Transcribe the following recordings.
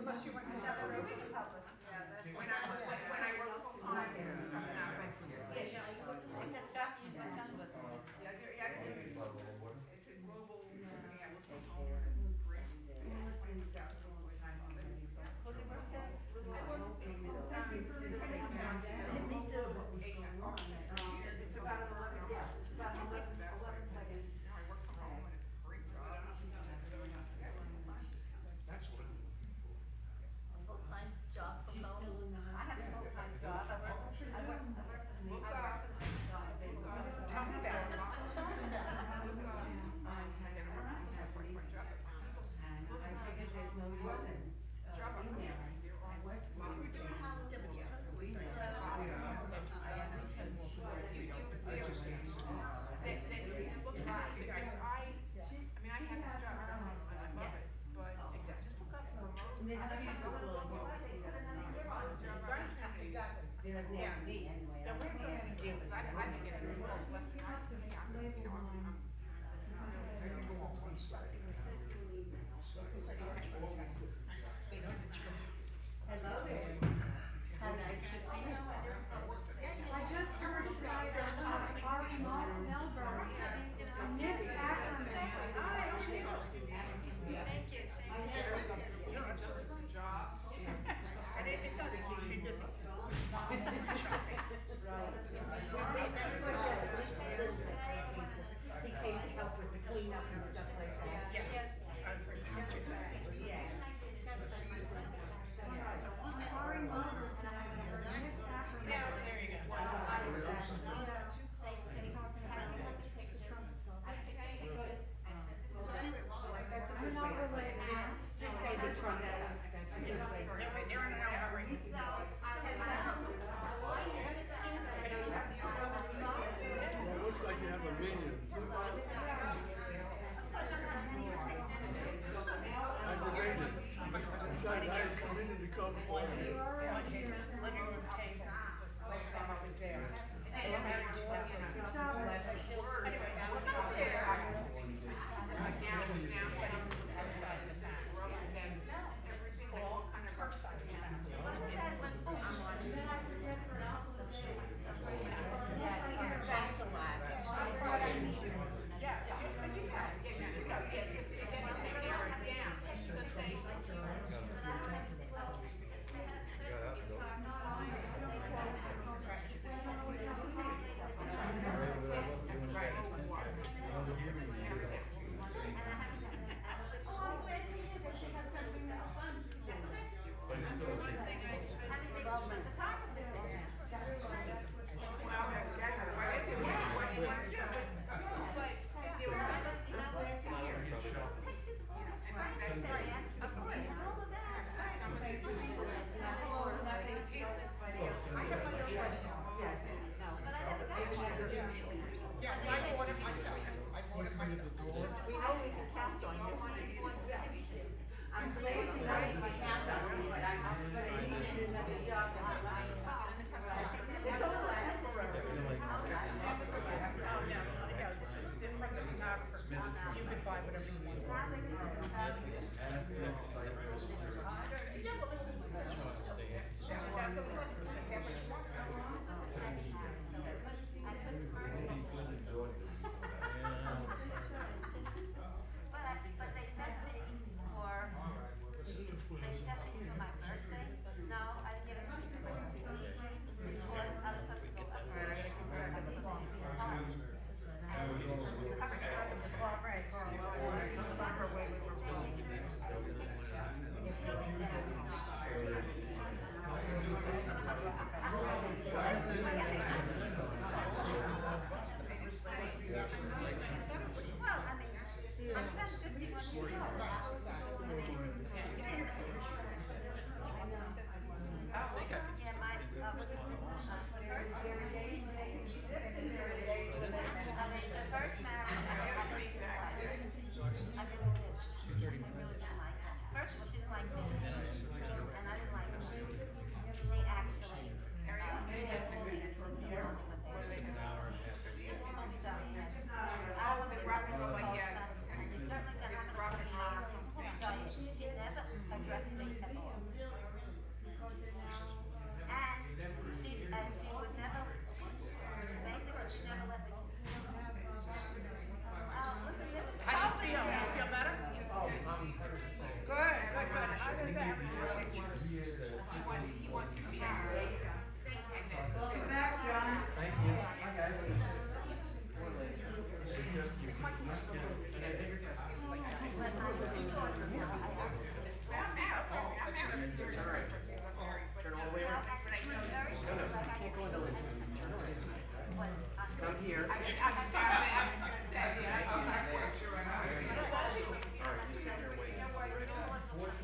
Unless you went to another radio public. Yeah, that's when I worked full time there. Yeah, it's a global thing. I work from home. It's great. It's about 11. Yeah, it's about 11 seconds. I work from home and it's a great job. That's what. A full-time job from home. I have a full-time job. I work Tell me about it. I figured there's no use in emailing. I have this job, I love it, but just look up for remote. Exactly. There's no me anyway. Now, we're going to deal with that. I think it's a little less than I can be on. Hello there. How nice to see you. I just heard tonight there's a party in Melbourne. And Nick Ackerman. Thank you. Jobs. And it does keep you busy. He came to help with the cleanup and stuff like that. Yeah. Party in Melbourne tonight. Nick Ackerman. Yeah, there you go. I'm not related. Just say the trunk. They're in an hour right now. Well, it looks like you have a minion. I debated. Decided I had committed to come forward. Living room table. Last time I was there. And they were married 2011. Anyway, now we're not there. Now, but outside of the family, rather than everything all kind of outside of the family. Thanks a lot. Yeah, because you have, yes, it doesn't take care of it down. That's the thing.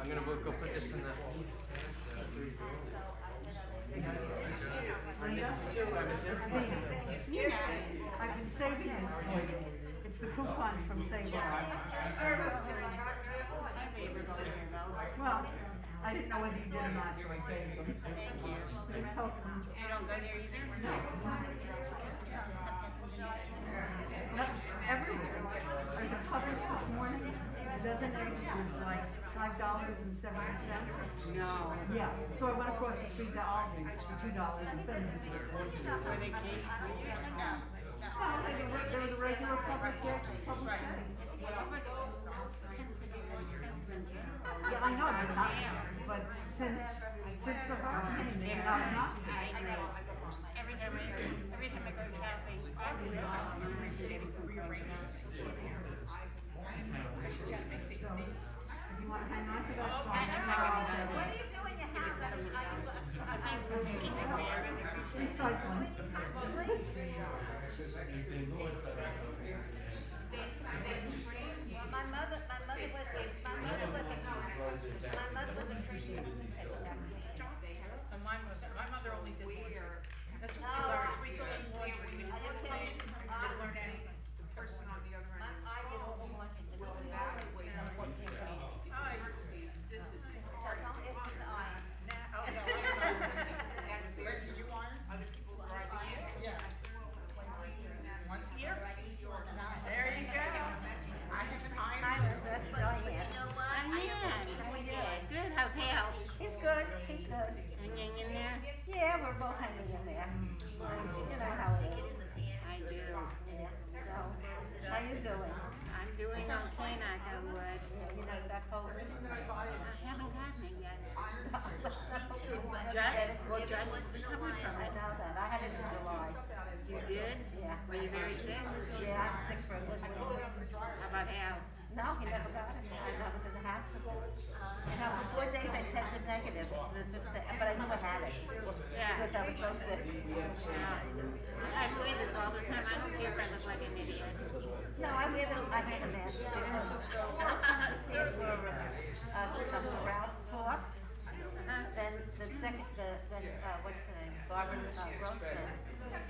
I'm gonna go put this in the. I've been saving this for you. It's the coupons from Save On. Service, can I talk to you? Well, I didn't know whether you did or not, so I saved them. Thank you. You're welcome. You don't go there either? No. Everywhere. There's a Publix this morning, a dozen eggs was like $5.70. No. Yeah, so I went across the street to Aldi's for $2.70. Were they caged for you? No. No, they were the regular Publix eggs, Publix eggs. Yeah, I know, but since the hurricane, they have not. Every time I go shopping, I do it all. If you want to hang on to that song, What now are you doing? You have that? Thanks for thinking of me. I really appreciate it. recycling. Well, my mother was a Christian. And mine wasn't, my mother only did one. That's what we learned, we learned one, we didn't learn anything. The person on the other end. I did all the washing. Hi, this is hard. Don't ask me to iron. Oh, no, I'm sorry. Wait, do you iron? Other people driving you? Yeah. Once a year? There you go. I haven't ironed. Good. How's Hal? He's good. He's good. Hanging in there? Yeah, we're both hanging in there. You know how it is. I do. Yeah. So, how you doing? I'm doing okay, knock on wood. You know, that cold. I haven't gotten it yet. Well, Judd was recovering from it. I know that. I had it in July. You did? Yeah. Were you very sick? Yeah, I'm sick for a good week. How about Hal? No, he never got it. I was in the hospital. You know, for 4 days I tested negative, but I knew I had it. Yeah. Because I was so sick. Yeah. I believe this all the time. I don't care if I look like an idiot. No, I wear a mask. See for Ralph's talk. Then the second, what's her name? Barbara Grossman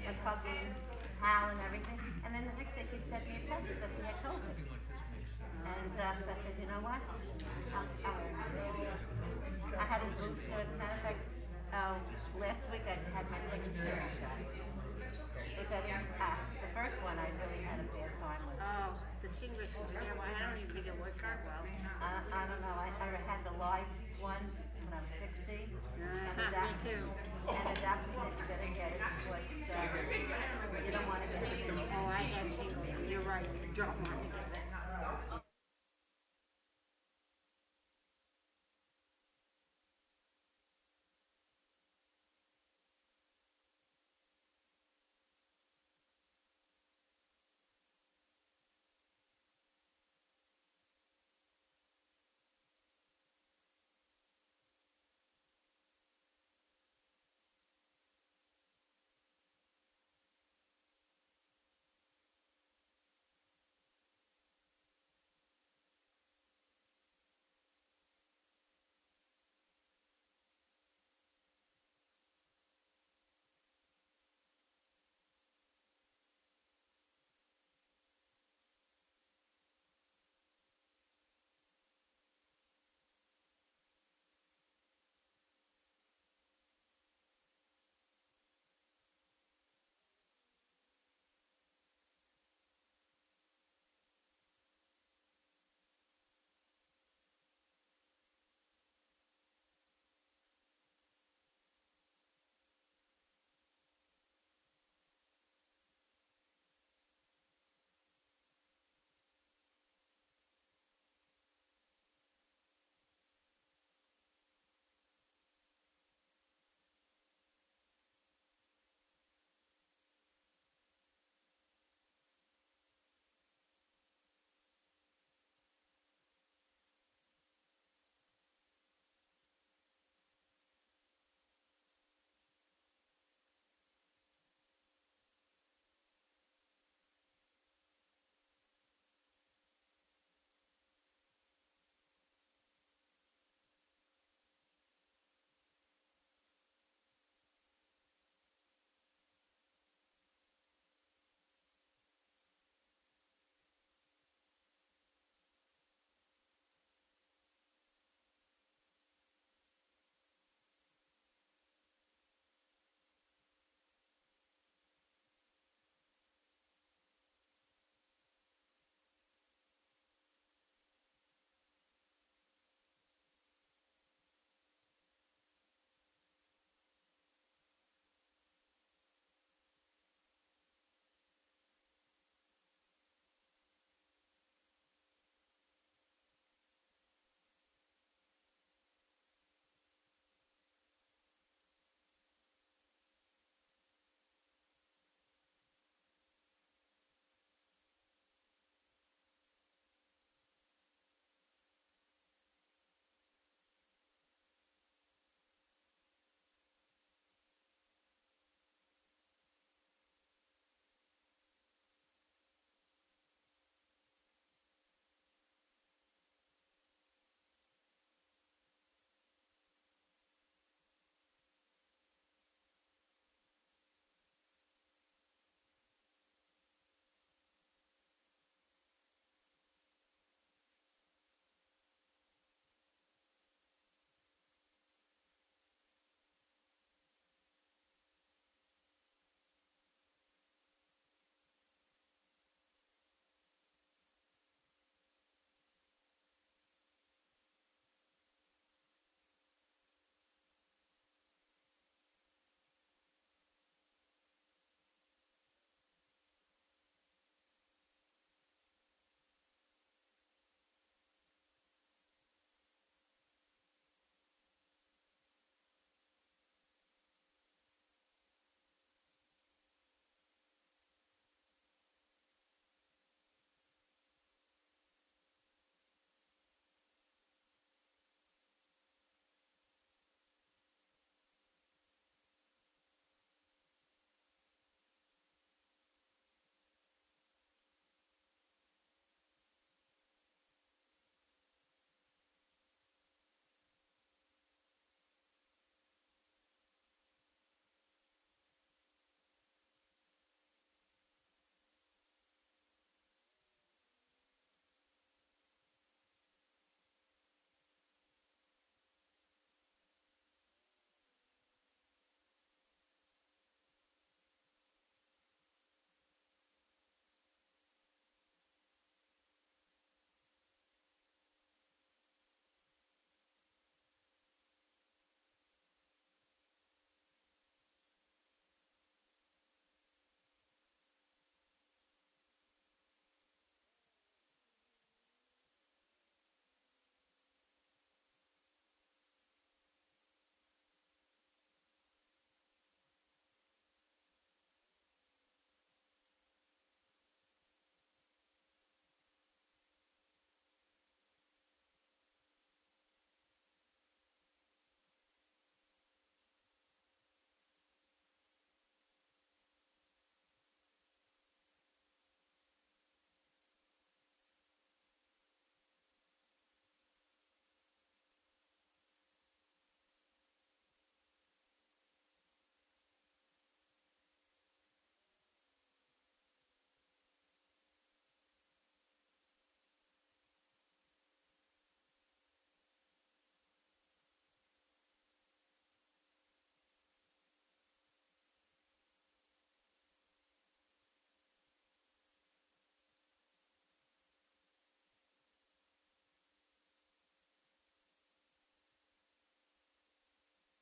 was hugging Hal and everything. And then the next day she sent me a text that she had COVID. And I said, you know what? I had a booster. As a matter of fact, last week I had my second shot, which I didn't have. The first one I really had a bad time with. Oh, the Shingrix was terrible. I don't even think it worked out well. I don't know. I had the live one when I was 60. Me too. And the doctor said you better get it because you don't want to get it. Oh, I had Shingrix. You're right. You don't want to get it.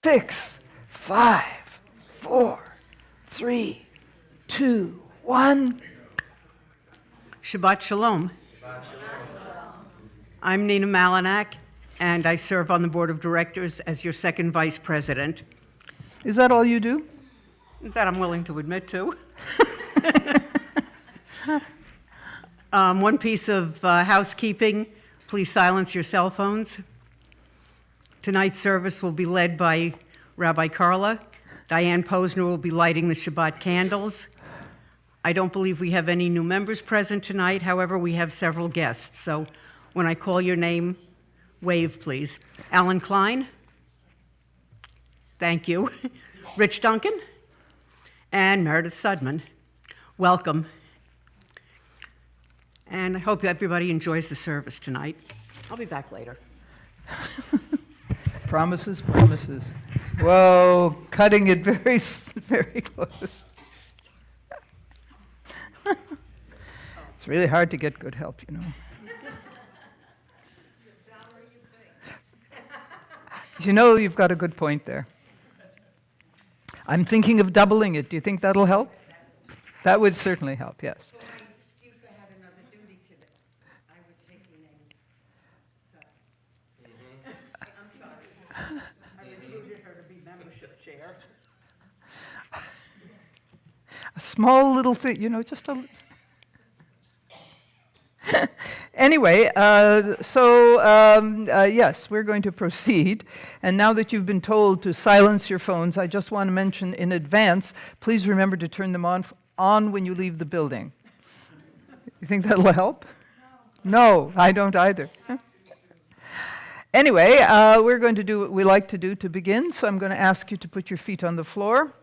6, 5, 4, 3, 2, 1. Shabbat Shalom. I'm Nina Malinak, and I serve on the Board of Directors as your second Vice President. Is that all you do? That I'm willing to admit to. One piece of housekeeping, please silence your cell phones. Tonight's service will be led by Rabbi Carla. Diane Posner will be lighting the Shabbat candles. I don't believe we have any new members present tonight. However, we have several guests. So when I call your name, wave, please. Alan Klein. Thank you. Rich Duncan. And Meredith Sudman. Welcome. And I hope everybody enjoys the service tonight. I'll be back later. Promises, promises. Whoa, cutting it very, very close. It's really hard to get good help, you know. You know, you've got a good point there. I'm thinking of doubling it. Do you think that'll help? That would certainly help, yes. For my excuse, I had another duty today. I was taking names. So. I'm sorry. I recruited her to be membership chair. A small little thing, you know, just a... Anyway, yes, we're going to proceed. And now that you've been told to silence your phones, I just want to mention in advance, please remember to turn them on when you leave the building. You think that'll help? No, I don't either. Anyway, we're going to do what we like to do to begin. So I'm going to ask you to put your feet on the floor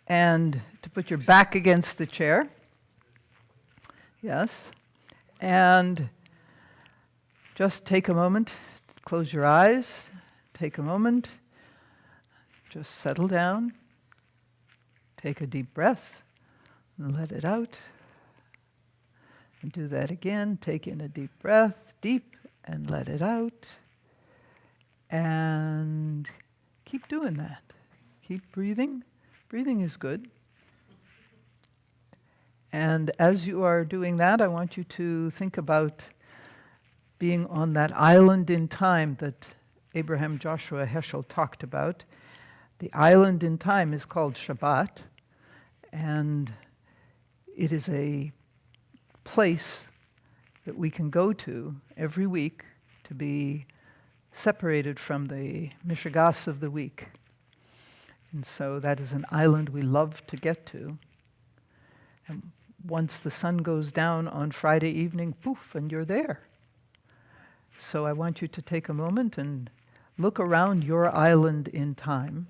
and to put your back against the chair. Yes. And just take a moment, close your eyes, take a moment, just settle down, take a deep breath, and let it out. And do that again, take in a deep breath, deep, and let it out. And keep doing that. Keep breathing. Breathing is good. And as you are doing that, I want you to think about being on that island in time that Abraham Joshua Heschel talked about. The island in time is called Shabbat, and it is a place that we can go to every week to be separated from the mishigas of the week. And so that is an island we love to get to. And once the sun goes down on Friday evening, poof, and you're there. So I want you to take a moment and look around your island in time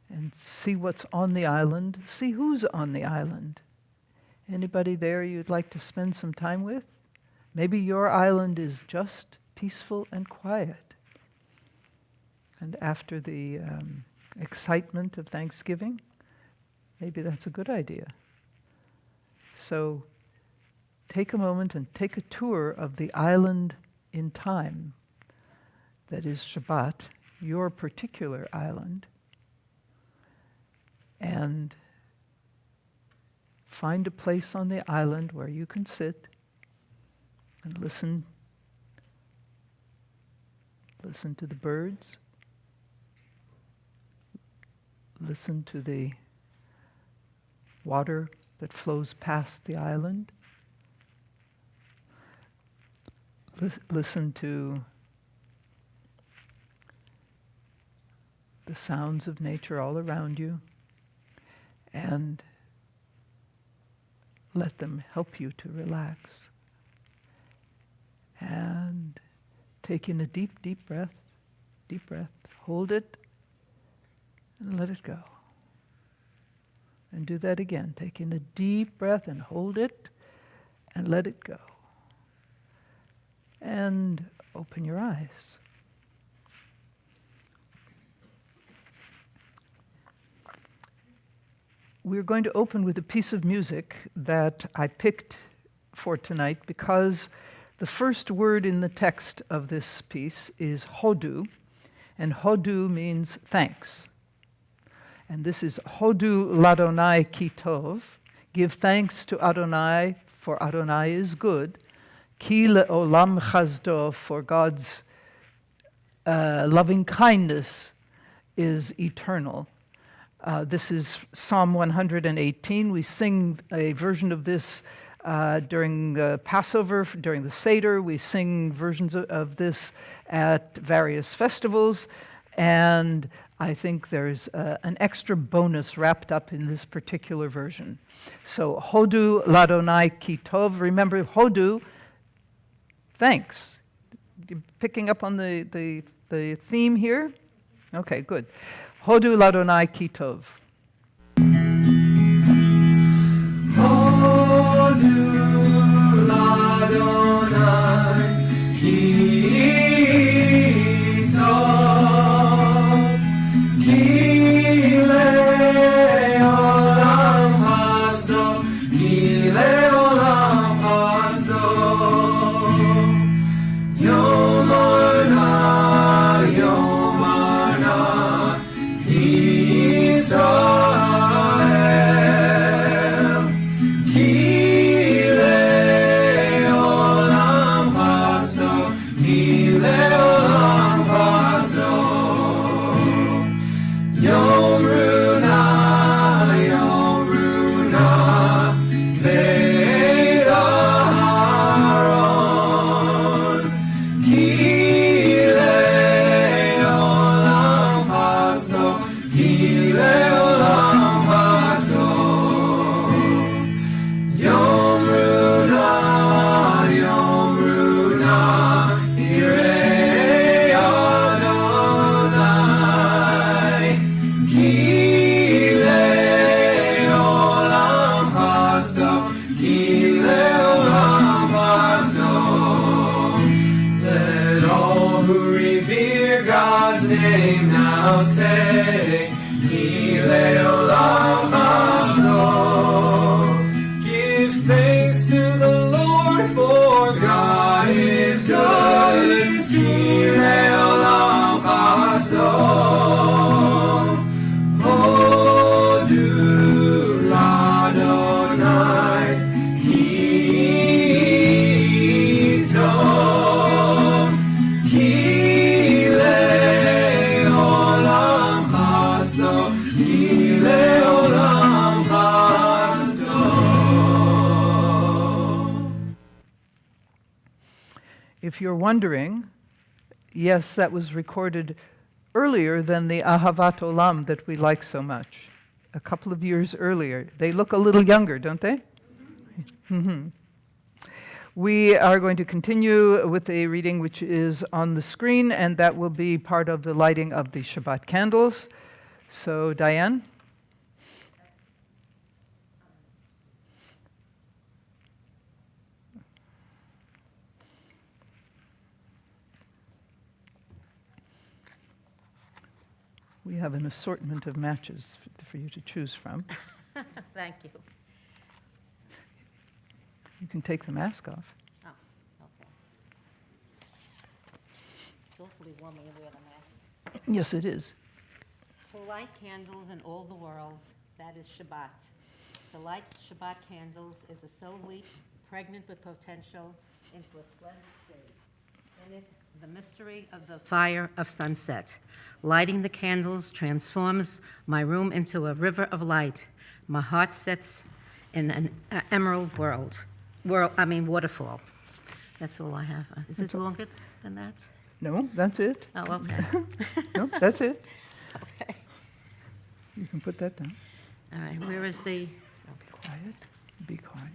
and see what's on the island, see who's on the island. Anybody there you'd like to spend some time with? Maybe your island is just peaceful and quiet. And after the excitement of Thanksgiving, maybe that's a good idea. So take a moment and take a tour of the island in time that is Shabbat, your particular island, and find a place on the island where you can sit and listen to the birds, listen to the water that flows past the island. Listen to the sounds of nature all around you, and let them help you to relax. And take in a deep, deep breath, hold it, and let it go. And do that again. Take in a deep breath and hold it and let it go. And open your eyes. We're going to open with a piece of music that I picked for tonight because the first word in the text of this piece is hodu, and hodu means thanks. And this is hodu ladonai ki tov. Give thanks to Adonai, for Adonai is good. Ki le'olam chazdo, for God's loving kindness is eternal. This is Psalm 118. We sing a version of this during Passover, during the Seder. We sing versions of this at various festivals. And I think there's an extra bonus wrapped up in this particular version. So, Hodu ladonai ki tov. Remember, Hodu, thanks. You picking up on the theme here? Okay, good. Hodu ladonai ki tov. Hodu ladonai ki tov, ki le'olam hasdo, ki le'olam hasdo. Yomarna, yomarna, Israel, ki le'olam hasdo, ki le'olam hasdo. Yomruna, yomruna, Beit Aaron, ki le'olam hasdo, ki le'olam hasdo. Yomruna, yomruna, Yirei Adonai, ki le'olam hasdo, ki le'olam hasdo. Let all who revere God's name now say, ki le'olam hasdo. Give thanks to the Lord, for God is good. Ki le'olam hasdo. Hodu ladonai ki tov, ki le'olam hasdo, ki le'olam hasdo. If you're wondering, yes, that was recorded earlier than the Ahavat Olam that we like so much. A couple of years earlier. They look a little younger, don't they? Mhm. We are going to continue with a reading which is on the screen, and that will be part of the lighting of the Shabbat candles. So, Diane? We have an assortment of matches for you to choose from. Thank you. You can take the mask off. Oh, okay. It's awfully warm when you wear the mask. Yes, it is. To light candles in all the worlds, that is Shabbat. To light Shabbat candles is a soul leap pregnant with potential into a splendid city. In it, the mystery of the fire of sunset. Lighting the candles transforms my room into a river of light. My heart sets in an emerald waterfall. That's all I have. Is it longer than that? No, that's it. Oh, okay. No, that's it. Okay. You can put that down. All right, where is the... Be quiet. Be quiet.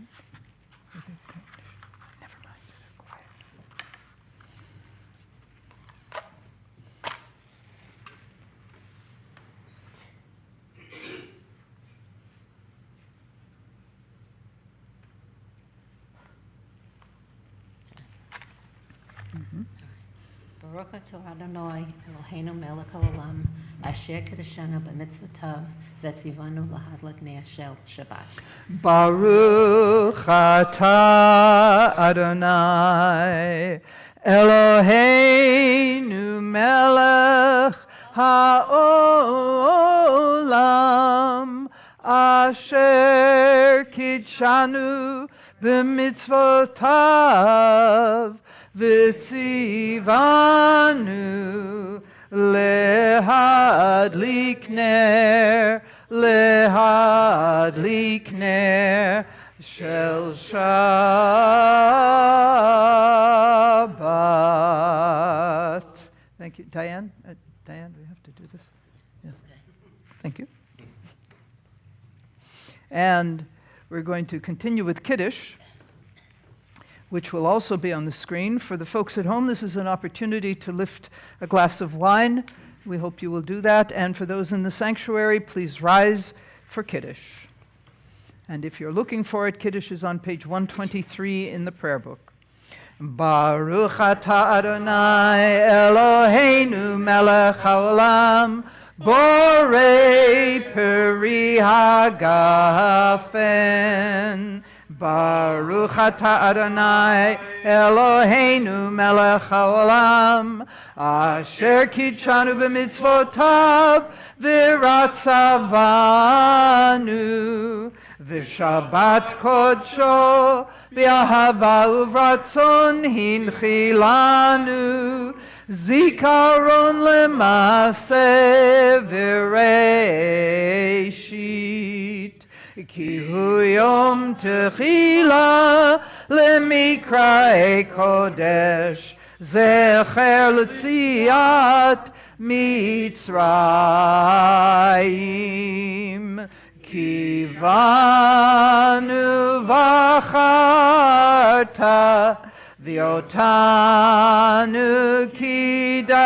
Never mind. Quiet. Baruch atah Adonai Eloheinu melech haolam asher kedeshanu b'mitzvotav v'tzivanu lahadlik ner shel Shabbat. Baruch atah Adonai Eloheinu melech ha'olam asher kitshanu b'mitzvotav v'tzivanu lehadlik ner shel Shabbat. Thank you. Diane? Diane, do we have to do this? Yes. Thank you. And we're going to continue with Kiddush, which will also be on the screen. For the folks at home, this is an opportunity to lift a glass of wine. We hope you will do that. And for those in the sanctuary, please rise for Kiddush. And if you're looking for it, Kiddush is on page 123 in the prayer book. Baruch atah Adonai Eloheinu melech haolam borei peri hagafen. Baruch atah Adonai Eloheinu melech haolam asher kitshanu b'mitzvotav v'ratzavanu v'shabbat kodsho b'ahava uvratzon hinchilanu zikaron lemase v'reishit ki hu yom techila lemikra'e kodesh zecher l'tziat Mitzrayim kivanu v'acharta v'otanu kidashta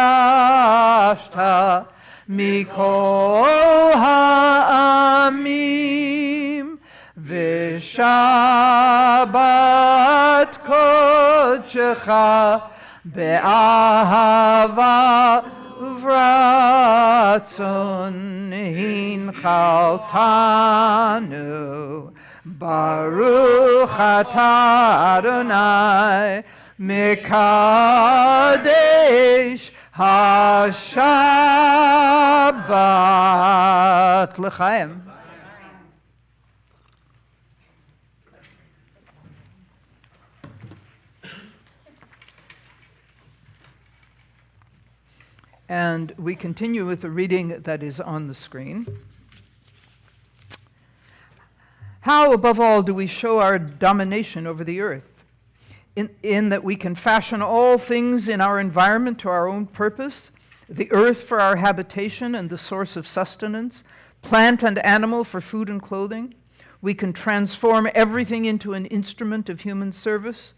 mikol ha'amim v'shabbat kodshecha be'ahava uvratzon hinchaltanu Baruch atah Adonai mekadesh hashabbat l'chaim. And we continue with the reading that is on the screen. How, above all, do we show our domination over the earth? In that we can fashion all things in our environment to our own purpose, the earth for our habitation and the source of sustenance, plant and animal for food and clothing. We can transform everything into an instrument of human service.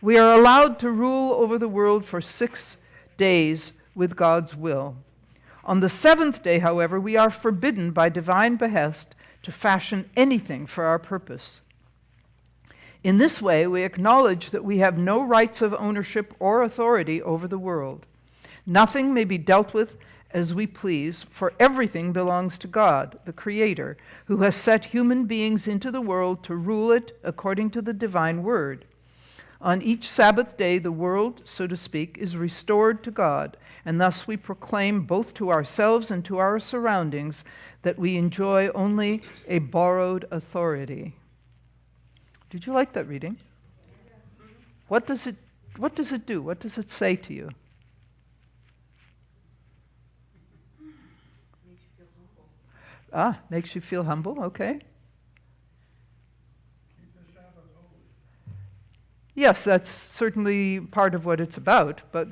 We are allowed to rule over the world for 6 days with God's will. On the 7th day, however, we are forbidden by divine behest to fashion anything for our purpose. In this way, we acknowledge that we have no rights of ownership or authority over the world. Nothing may be dealt with as we please, for everything belongs to God, the Creator, who has set human beings into the world to rule it according to the divine word. On each Sabbath day, the world, so to speak, is restored to God, and thus we proclaim both to ourselves and to our surroundings that we enjoy only a borrowed authority. Did you like that reading? What does it do? What does it say to you? Makes you feel humble, okay. Yes, that's certainly part of what it's about, but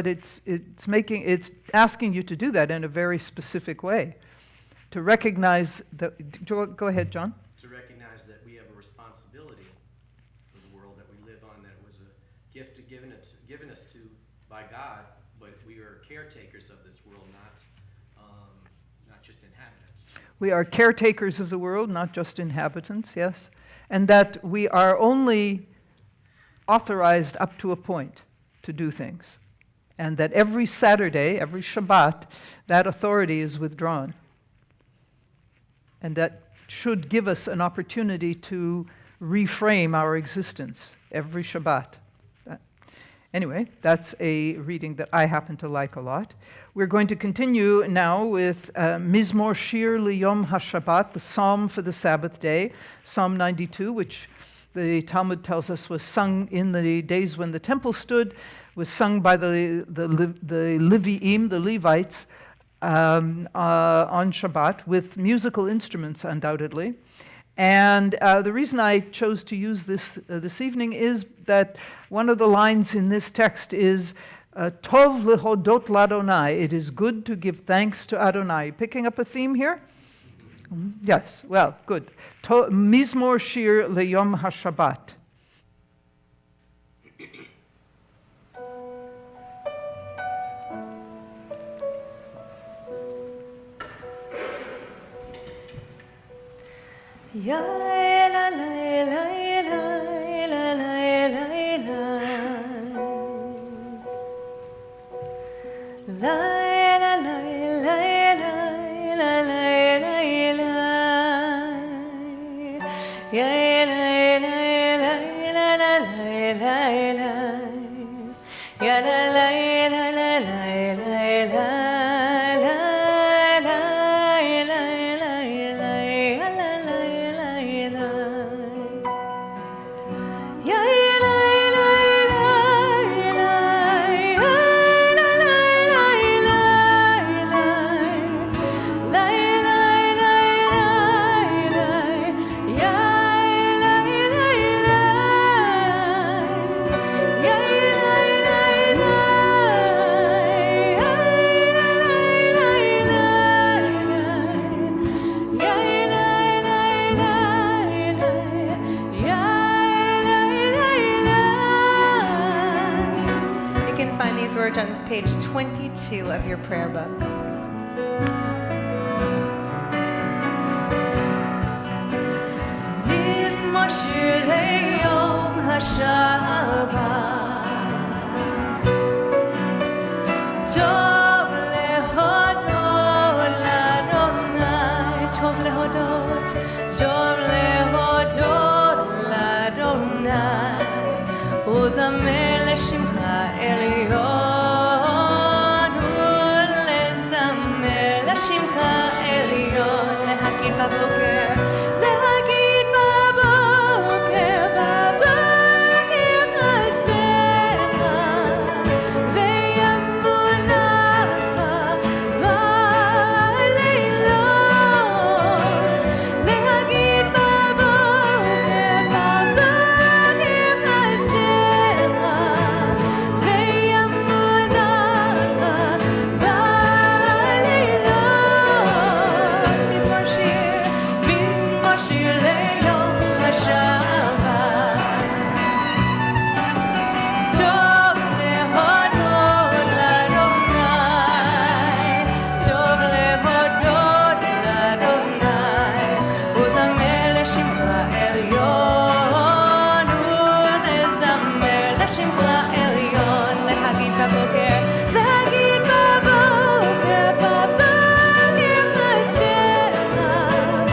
it's asking you to do that in a very specific way. To recognize that, go ahead, John. To recognize that we have a responsibility for the world that we live on, that it was a gift given us to by God, but we are caretakers of this world, not just inhabitants. We are caretakers of the world, not just inhabitants, yes, and that we are only authorized up to a point to do things, and that every Saturday, every Shabbat, that authority is withdrawn. And that should give us an opportunity to reframe our existence every Shabbat. Anyway, that's a reading that I happen to like a lot. We're going to continue now with Mizmor Shir Liyom HaShabbat, the psalm for the Sabbath day, Psalm 92, which the Talmud tells us was sung in the days when the temple stood, was sung by the Levi'im, the Levites, on Shabbat with musical instruments, undoubtedly. And the reason I chose to use this this evening is that one of the lines in this text is Tov lehodot l'Adonai. It is good to give thanks to Adonai. Picking up a theme here? Yes, well, good. Mizmor Shir Leyom HaShabbat. Ya la la la la la la la la la la on page 22 of your prayer book. Mizmor Shir Leyom HaShabbat, Tov lehodot l'Adonai, Tov lehodot l'Adonai, Uzamer l'Shimcha Elyon. בבוקר, להגיד בבוקר, בבוקר חסדך, ואמונתך בלילות. להגיד בבוקר, בבוקר חסדך, ואמונתך בלילות. Shir Leyom HaShabbat, Tov lehodot l'Adonai, Tov lehodot l'Adonai, uzamer l'Shimcha Elyon, uzamer l'Shimcha Elyon, להגיד בבוקר, להגיד בבוקר, בבוקר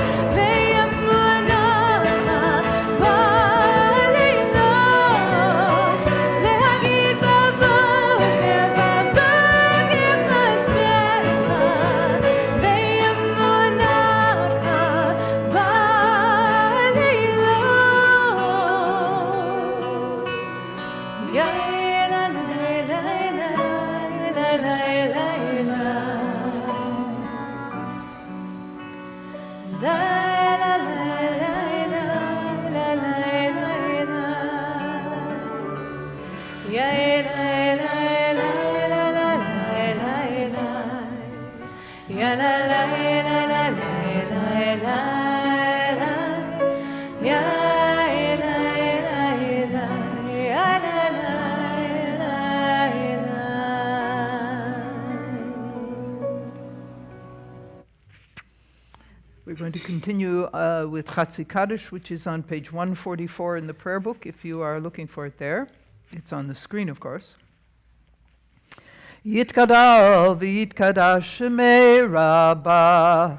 חסדך, We're going to continue with Chatzi Kaddish, which is on page 144 in the prayer book, if you are looking for it there. It's on the screen, of course. Yitkadal v'yitkadash shemei Rabbah.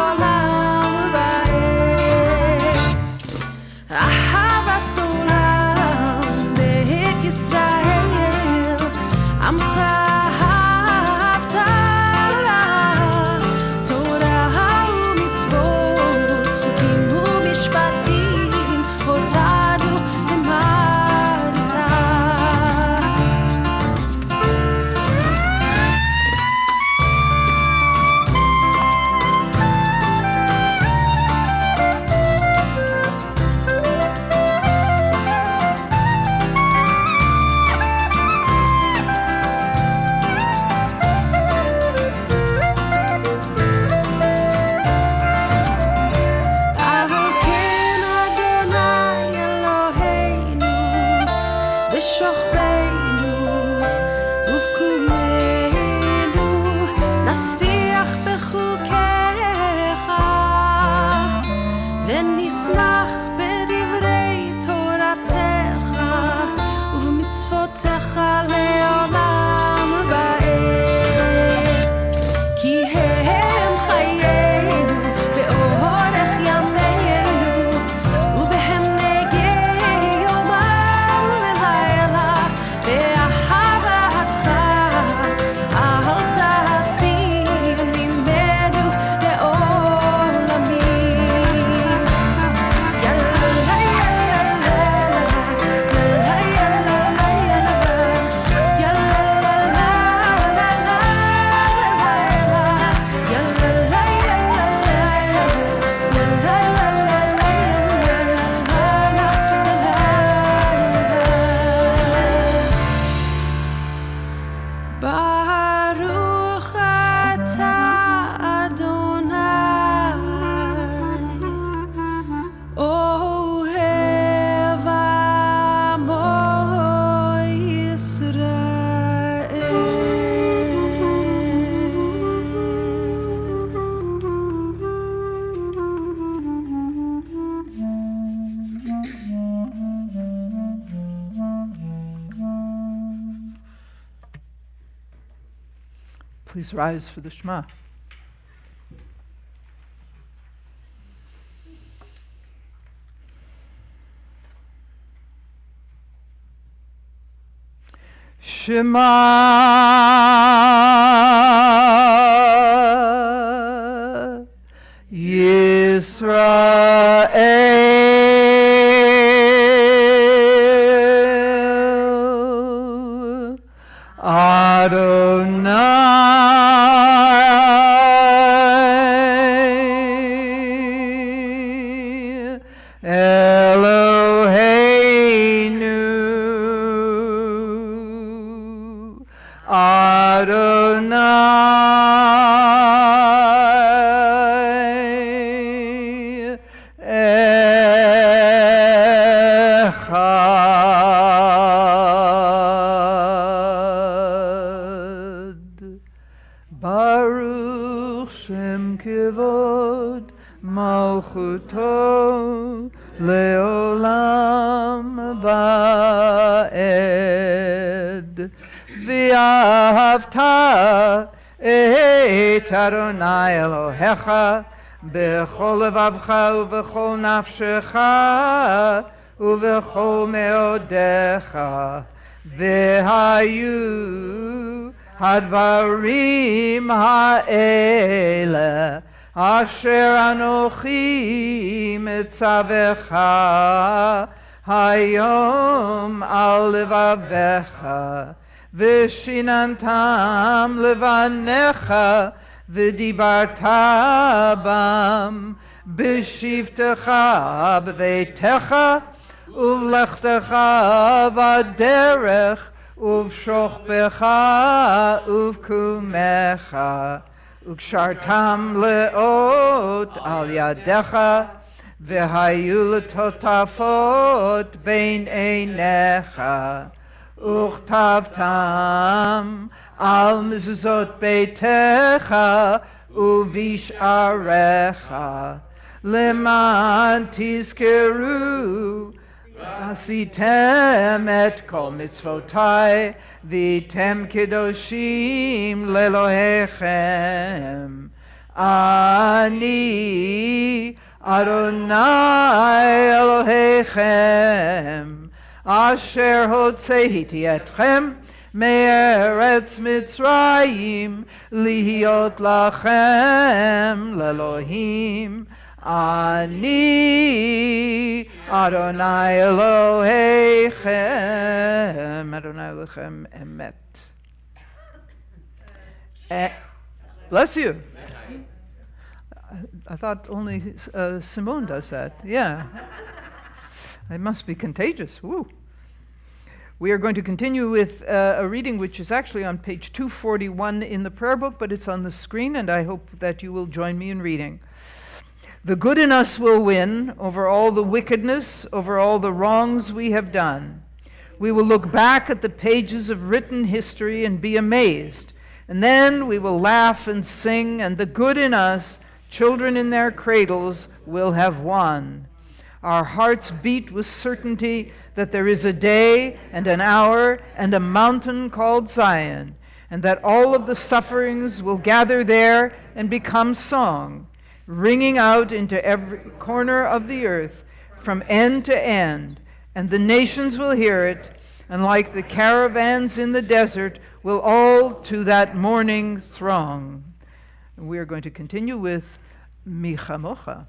נשיח בחוקיך ונשמח בדברי תורתך ובמצוותיך לעולם ועד כי הם חיינו באורך ימינו ובהם נגי יומם ולילה באהבתך אל תסיר ממנו לעולמים יאללה יאללה יאללה יאללה ברוך אתה אדוני אוהב עמו Please rise for the Shema. Shema Yisrael Adonai Eloheinu Adonai Echad Baruch Shem Kivod Malchuto Leolam Vaed V'ahavta et Adonai Elohecha B'chol levavcha u'v'chol nafshecha u'v'chol meodecha V'hayu hadvarim ha'ele asher anochi mitzavecha hayom al levavecha v'shinantam levanecha v'dibarta bam b'shivtecha b'veitecha uv'lechtecha v'aderech uv'shochbecha uv'kumecha ukshartam leot al yadecha v'hayu letotafot bein einecha uchtavtam al mezuzot beitecha uv'isharecha leman tizkeru Asitem et kol mitzvotai vitem kedoshim lelohechem Ani Adonai Elohechem Asher hotzeiti etchem me'eretz Mitzrayim lihiot lachem lelohim Ani Adonai Elohechem Adonai Elohechem emet. Bless you. I thought only Simone does that. Yeah. It must be contagious. Woo. We are going to continue with a reading which is actually on page 241 in the prayer book, but it's on the screen, and I hope that you will join me in reading. The good in us will win over all the wickedness, over all the wrongs we have done. We will look back at the pages of written history and be amazed And then we will laugh and sing, and the good in us, children in their cradles, will have won. Our hearts beat with certainty that there is a day and an hour and a mountain called Zion, and that all of the sufferings will gather there and become song, ringing out into every corner of the earth from end to end, and the nations will hear it, and like the caravans in the desert, will all to that morning throng. And we are going to continue with Mi Chamocha.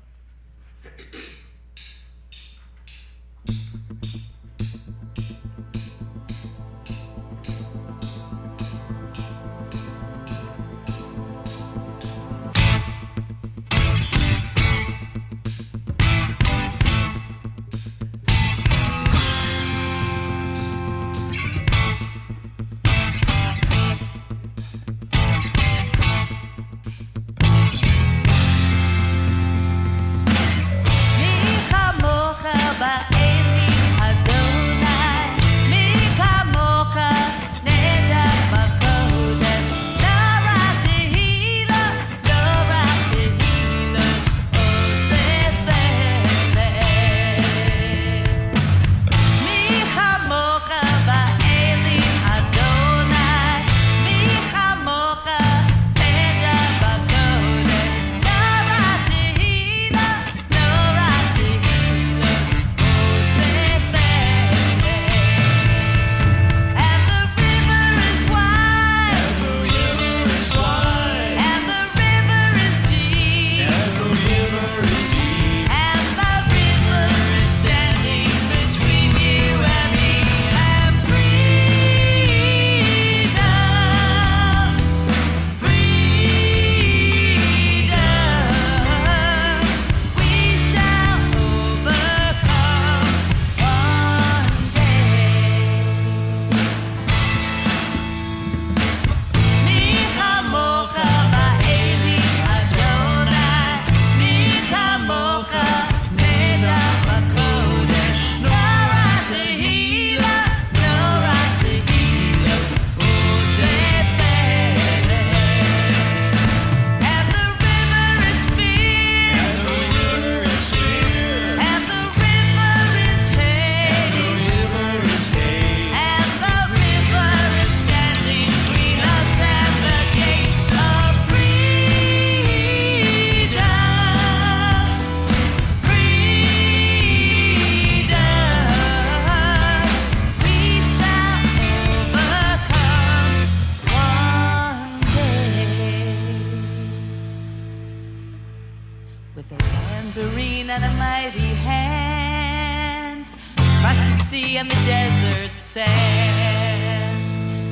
and the desert sand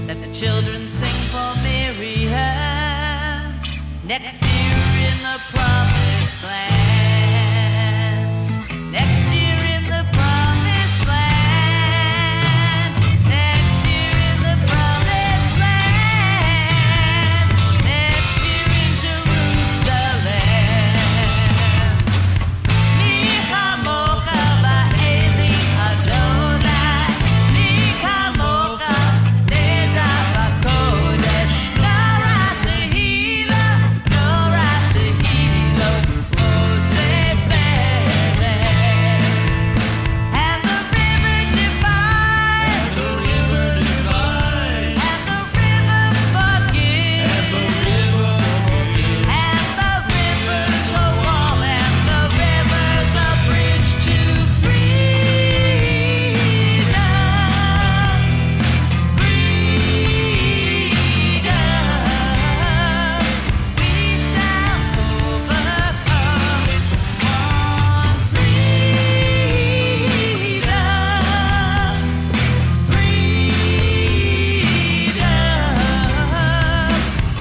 that the children sing for Miriam next year in the promised land. Next year in the promised land. Next year in the promised land. Next year in Jerusalem. Mi chamocha ba'eli Adonai. Mi chamocha neda b'kodesh. Nora tehila, nora tehila, osefele. And the river divides. And the river divides. And the river forgives. And the river forgives. And the rivers flow all, and the rivers a bridge to freedom. Freedom. We shall overcome on freedom. Freedom.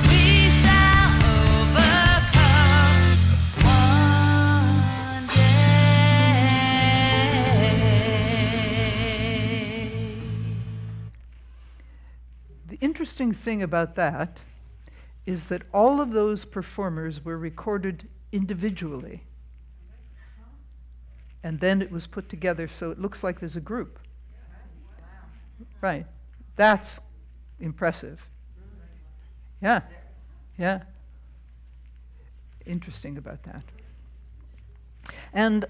We shall overcome one day. The interesting thing about that is that all of those performers were recorded individually. And then it was put together so it looks like there's a group. Right. That's impressive. Yeah, yeah. Interesting about that. And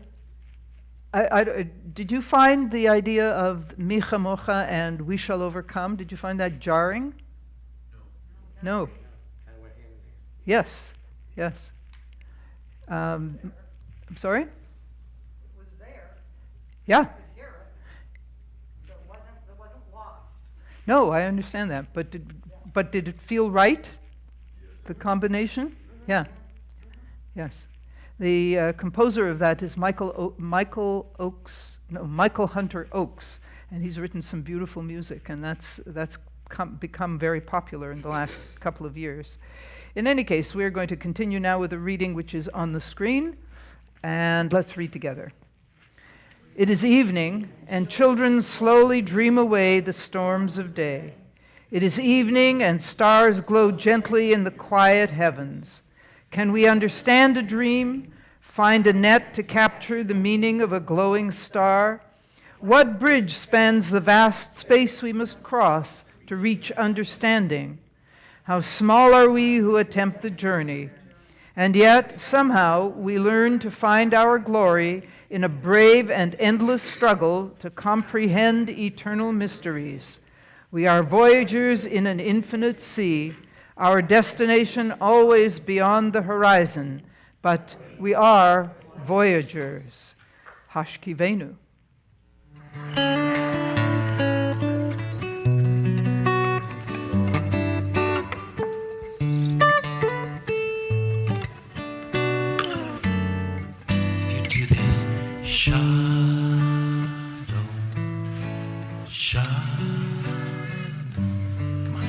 did you find the idea of Micha Mocha and we shall overcome? Did you find that jarring? No. Kind of went hand in hand. Yes, yes. I'm sorry? It was there, Yeah. I could hear it, so it wasn't lost. No, I understand that. But did it feel right? The combination? Yeah. Yes. The composer of that is Michael Hunter Oakes, and he's written some beautiful music, and that's become very popular in the last couple of years. In any case, we're going to continue now with a reading which is on the screen, and let's read together. It is evening, and children slowly dream away the storms of day. It is evening, and stars glow gently in the quiet heavens. Can we understand a dream, find a net to capture the meaning of a glowing star? What bridge spans the vast space we must cross to reach understanding? How small are we who attempt the journey, and yet somehow we learn to find our glory in a brave and endless struggle to comprehend eternal mysteries. We are voyagers in an infinite sea, our destination always beyond the horizon, but we are voyagers. Hashkivenu. If you do this, shalom, shalom. Come on.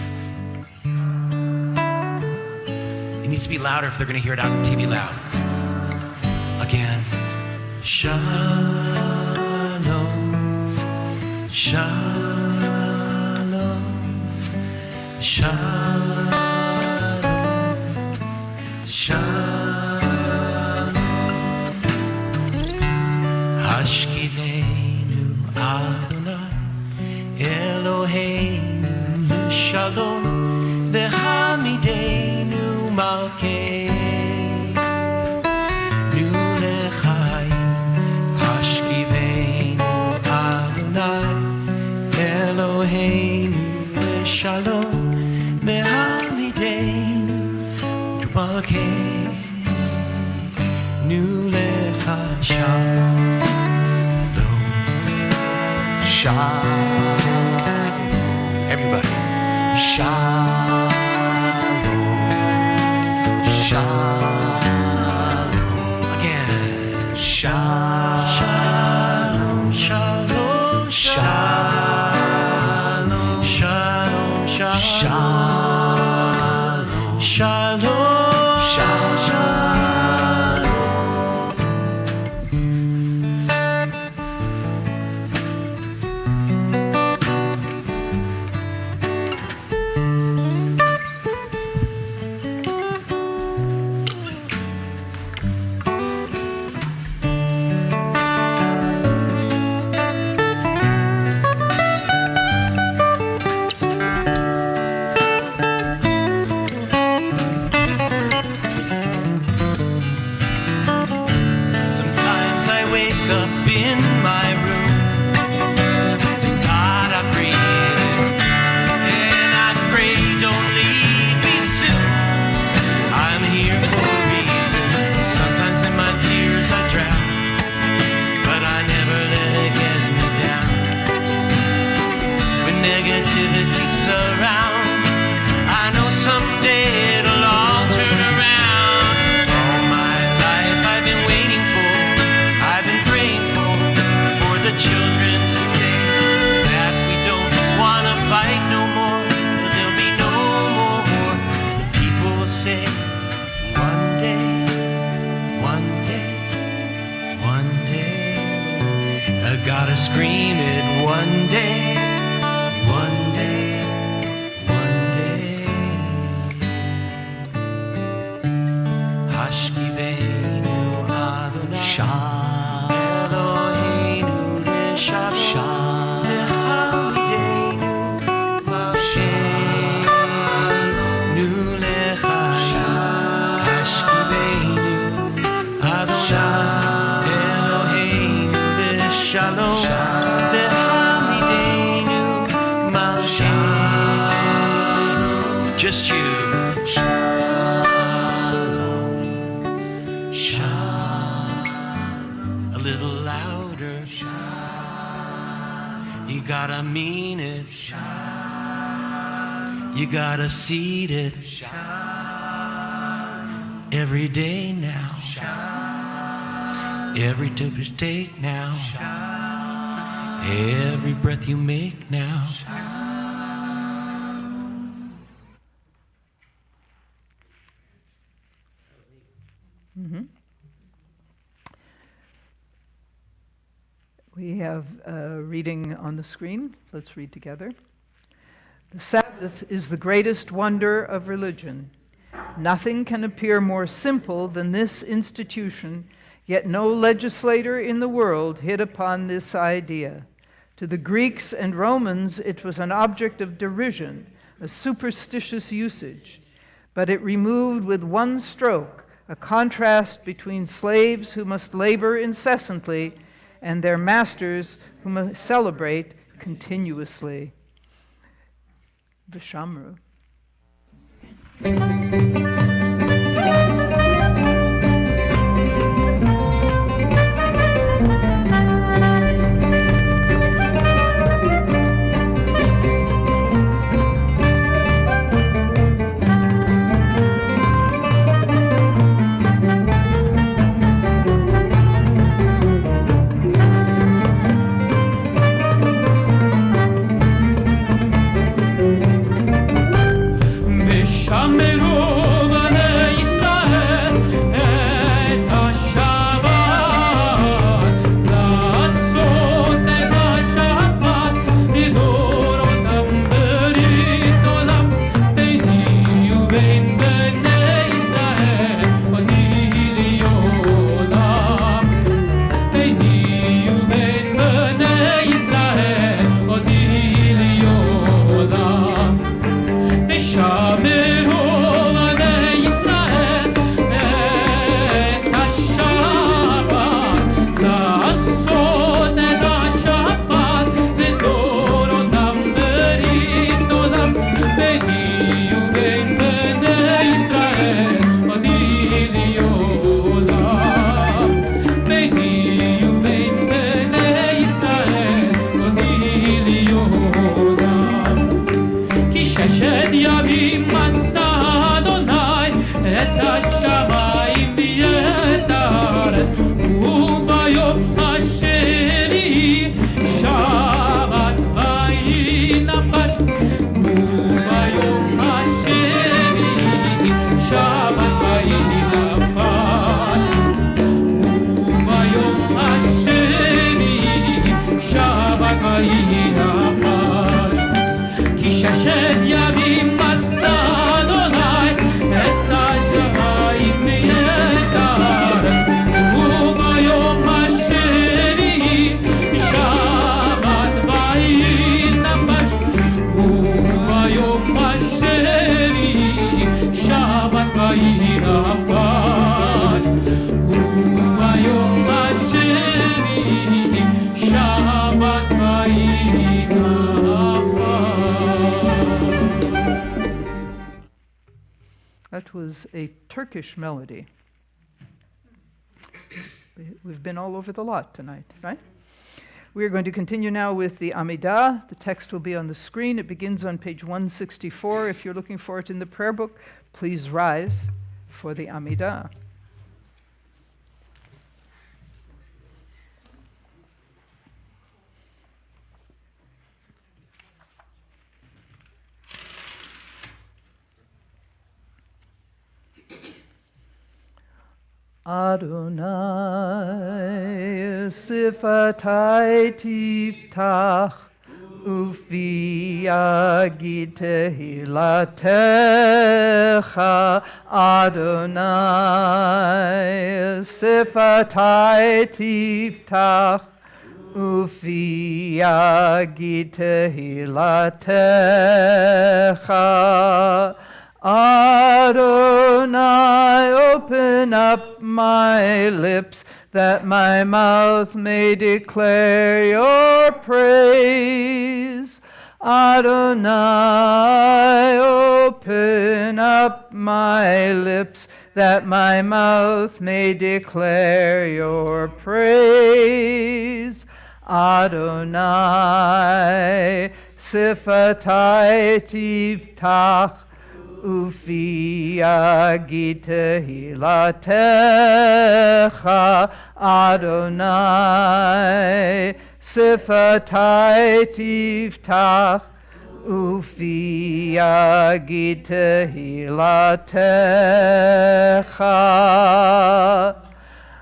It needs to be louder if they're going to hear it out on TV loud. Again. Shalom, shalom, shalom, shalom. Hashkivenu Adonai Eloheinu Shalom V'hamidenu Malkeinu L'chaim Hashkivenu Adonai Eloheinu Shalom V'hamidenu Malkeinu L'chaim Shalom. Everybody. Shalom. Shalom. Again. Shalom. Shalom. Shalom. Shalom. Shalom. Shalom. Shalom. Shalom. Sometimes I wake up in my room, God, I breathe, and I pray, don't leave me soon. I'm here for a reason. Sometimes in my tears I drown, but I never let it get me down. When negativity surrounds, I know someday it'll all turn around. All my life I've been waiting for, I've been praying for the children to say that we don't want to fight no more, that there'll be no more war. The people will say, one day, one day, one day. I gotta scream it one day, one day, one day. Hashkivenu Adonai Eloheinu Shalom V'hamidenu Malkeinu gotta mean it. You gotta seed it every day now. Every step you take now. Every breath you make now. We have a reading on the screen. Let's read together. The Sabbath is the greatest wonder of religion. Nothing can appear more simple than this institution, yet no legislator in the world hit upon this idea. To the Greeks and Romans, it was an object of derision, a superstitious usage. But it removed with one stroke a contrast between slaves who must labor incessantly and their masters who must celebrate continuously. Vishamru. That was a Turkish melody. We've been all over the lot tonight, right? We are going to continue now with the Amidah. The text will be on the screen. It begins on page 164. If you're looking for it in the prayer book, please rise for the Amidah. Adonai sifatai tiftach ufi yagid tehilatecha. Adonai sifatai tiftach ufi yagid tehilatecha. Adonai, open up my lips, that my mouth may declare your praise. Adonai, open up my lips, that my mouth may declare your praise. Adonai, Sifatai Tiftach, Ufi Yagid Tehilatecha, Adonai, Sifatai Tiftach, Ufi Yagid Tehilatecha.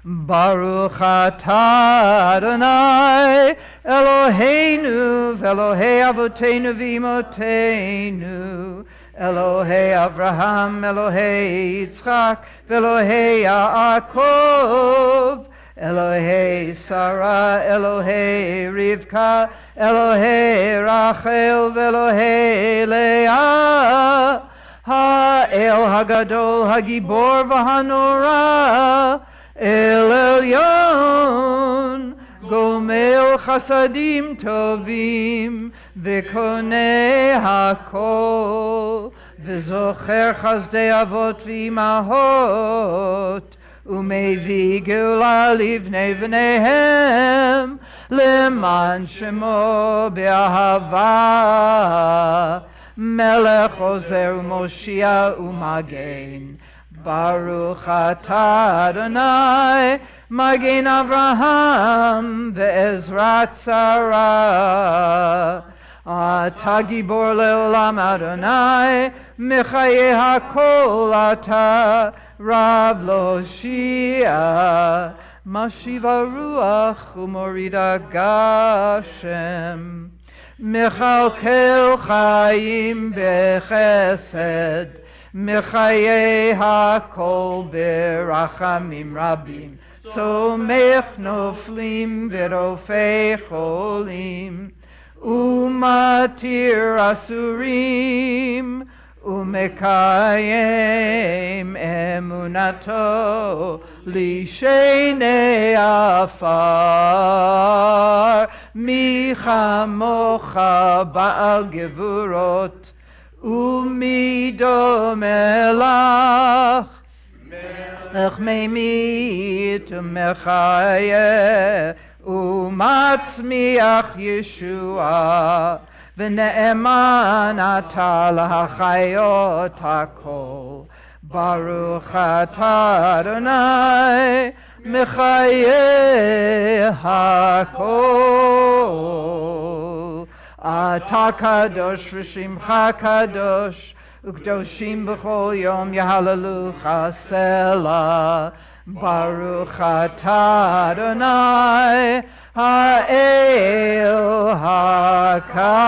Baruch atah Adonai Eloheinu v'Elohei Avoteinu v'Imotenu Elohei Avraham Elohei Yitzchak v'Elohei Yaakov Elohei Sarah Elohei Rivka Elohei Rachel v'Elohei Leah Ha'el Hagadol Hagibor v'Hanora El Elyon, Gomel Chasadim Tovim, V'konei Hakol, V'zocher Chazdei Avot V'imahot, Umevi Geula Livnei V'neihem, Leman Shemo Be'ahava, Melech Ozer U'Moshia U'Magen, Baruch atah Adonai, Magen Avraham ve'ezrat Sarah. Atah gibor leolam Adonai, Mechaye hakol atah, Rav lo shia, Mashiva ruach u'morida gashem. Mechalkel chayim bechesed, Mechaye hakol berachamim rabim, Somech noflim v'rofei cholim, Umatir asurim, Umekayem emunato, Lishenei afar, Michamocha ba'al gevurot, Umido melach, Melech meimit u'mechaye, U'matzmiach Yeshua, V'ne'eman ata l'hachayot hakol, Baruch atah Adonai, Mechaye hakol. Ata kadosh v'shimcha kadosh, Ukdoshim b'chol yom yahalalucha sela. Baruch atah Adonai, ha'el hakadosh.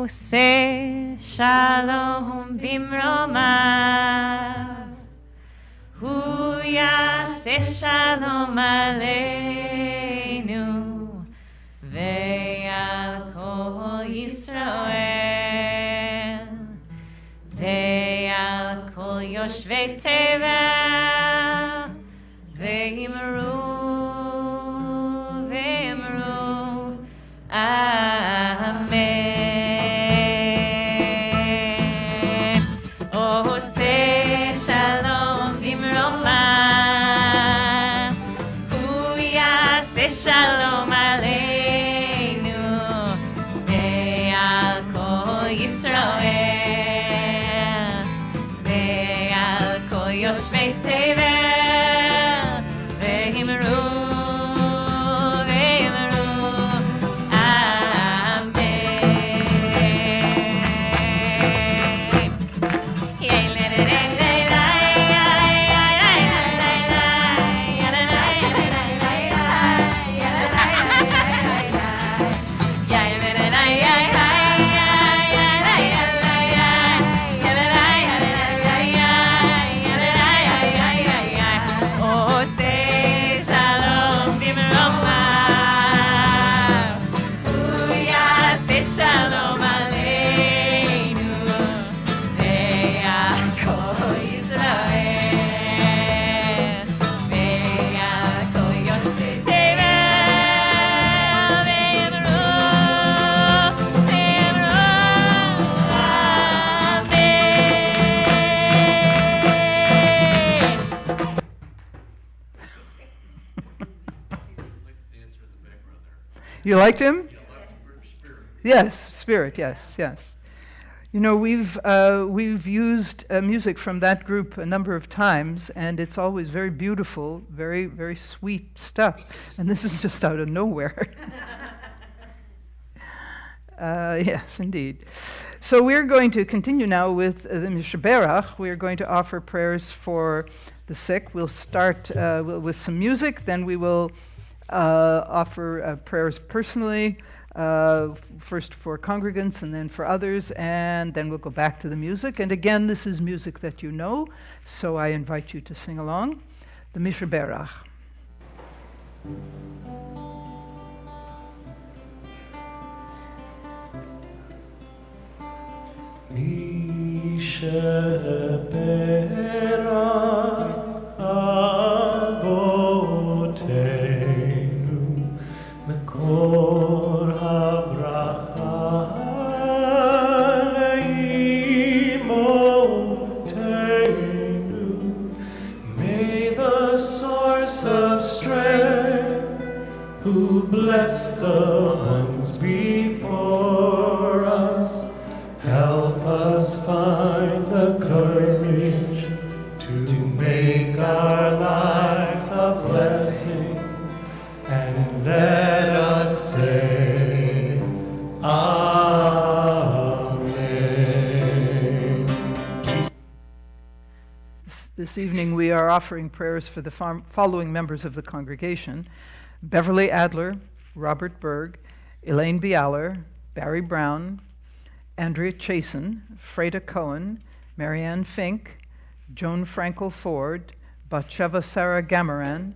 עושה שלום במרומיו, הוא יעשה שלום עלינו ועל כל ישראל ועל כל יושבי תבל, ואמרו אמן. עושה שלום במרומיו, הוא יעשה שלום עלינו ועל כל ישראל ועל כל יושבי תבל, ואמרו You liked him? Yes, Spirit, yes, yes. You know, we've used music from that group a number of times, and it's always very beautiful, very, very sweet stuff. And this is just out of nowhere. Yes, indeed. So we're going to continue now with the Mishaberach. We're going to offer prayers for the sick. We'll start with some music, then we will offer prayers personally, first for congregants and then for others, and then we'll go back to the music. And again, this is music that you know, so I invite you to sing along. The Mishaberach. Mishaberach Avotenu Mekor habracha leimotenu. May the source of strength, who bless the ones before us, help us find the courage to make our lives a blessing, and let us say Amen. This evening we are offering prayers for the following members of the congregation: Beverly Adler, Robert Berg, Elaine Bialer, Barry Brown, Andrea Chasen, Freda Cohen, Marianne Fink, Joan Frankel Ford, Batsheva Sarah Gamaran,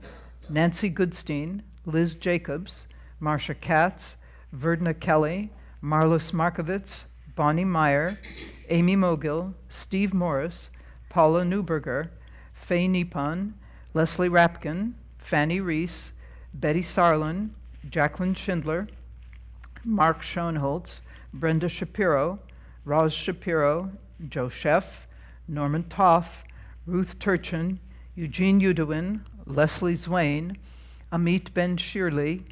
Nancy Goodstein, Liz Jacobs, Marcia Katz, Verdna Kelly, Marlis Markovitz, Bonnie Meyer, Amy Mogill, Steve Morris, Paula Newberger, Faye Nippon, Leslie Rapkin, Fanny Reese, Betty Sarlin, Jacqueline Schindler, Mark Schoenholtz, Brenda Shapiro, Roz Shapiro, Joe Sheff, Norman Toff, Ruth Turchin, Eugene Udowin, Leslie Zwain, Amit Ben Shirley,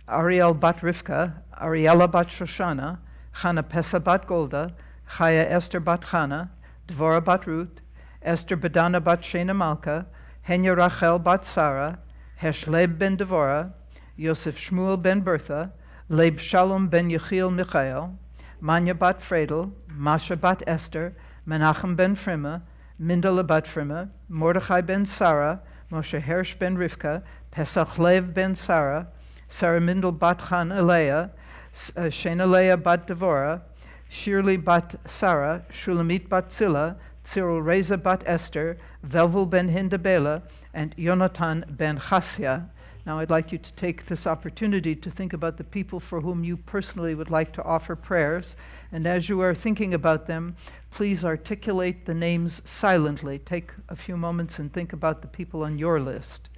Ariel Bat Rivka, Ariella Bat Shoshana, Chana Pesa Bat Golda, Chaya Esther Bat Chana, Dvorah Bat Ruth, Esther Badana Bat Shena Malka, Henya Rachel Bat Sarah, Heshleb Ben Devorah, Yosef Shmuel Ben Bertha, Leib Shalom Ben Yechiel Michael, Manya Bat Fredel, Masha Bat Esther, Menachem Ben Frima, Mindela Bat Frima, Mordechai Ben Sarah, Moshe Hersh Ben Rivka, Pesach Lev Ben Sarah, Sarah Mindel Bat Chan Elea, Shena Leah Bat Devorah, Shirley bat Sarah, Shulamit bat Zillah, Cyril Reza bat Esther, Velvel ben Hindabela, and Yonatan ben Chassia. Now I'd like you to take this opportunity to think about the people for whom you personally would like to offer prayers. And as you are thinking about them, please articulate the names silently. Take a few moments and think about the people on your list.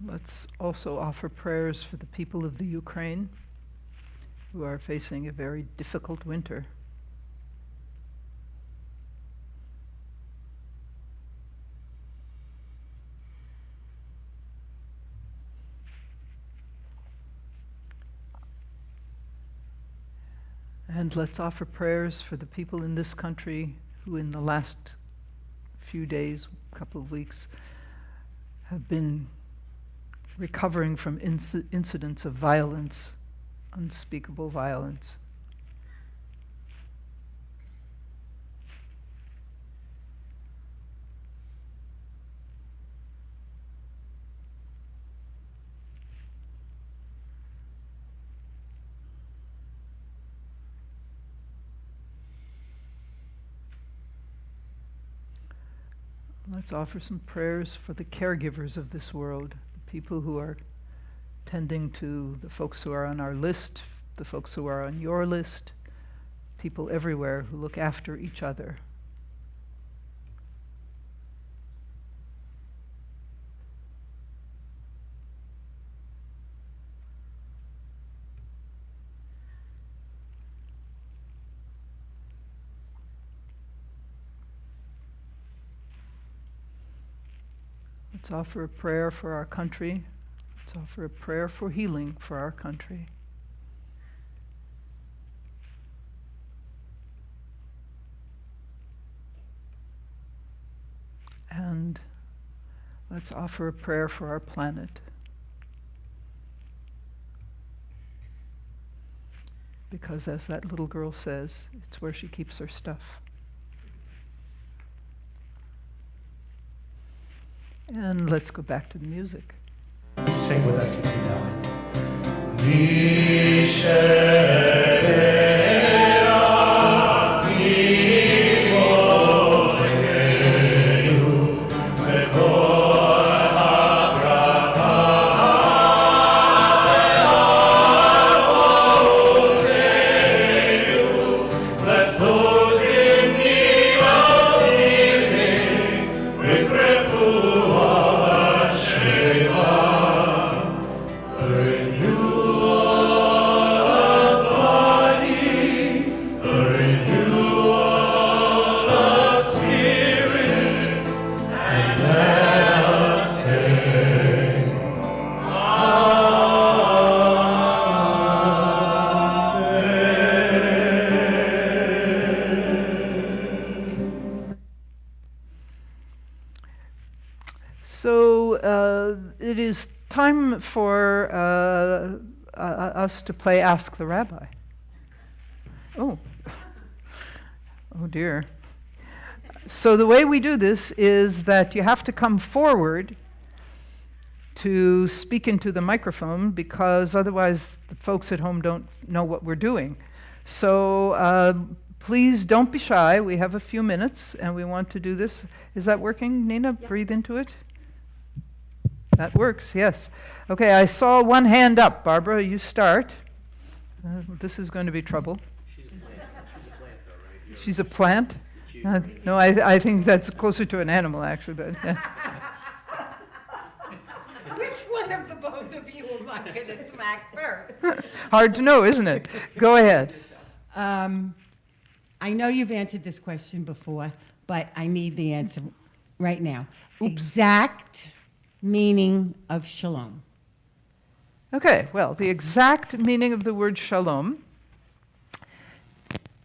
Let's also offer prayers for the people of the Ukraine who are facing a very difficult winter. And let's offer prayers for the people in this country who in the last few days, couple of weeks, have been recovering from incidents of violence, unspeakable violence. Let's offer some prayers for the caregivers of this world, the people who are tending to the folks who are on our list, the folks who are on your list, people everywhere who look after each other. Let's offer a prayer for our country. Let's offer a prayer for healing for our country. And let's offer a prayer for our planet. Because as that little girl says, it's where she keeps her stuff. And let's go back to the music. Sing with us if you know It is time for us to play Ask the Rabbi. Oh. Oh dear. So the way we do this is that you have to come forward to speak into the microphone, because otherwise the folks at home don't know what we're doing. So please don't be shy. We have a few minutes and we want to do this. Is that working, Nina? Yep. Breathe into it. That works, yes. Okay, I saw one hand up. Barbara, you start. This is going to be trouble. She's a plant, though, right? She's a plant? No, I think that's closer to an animal, actually. But yeah. Which one of the both of you am I gonna smack first? Hard to know, isn't it? Go ahead. I know you've answered this question before, but I need the answer right now. Exact meaning of shalom. Okay, well, the exact meaning of the word shalom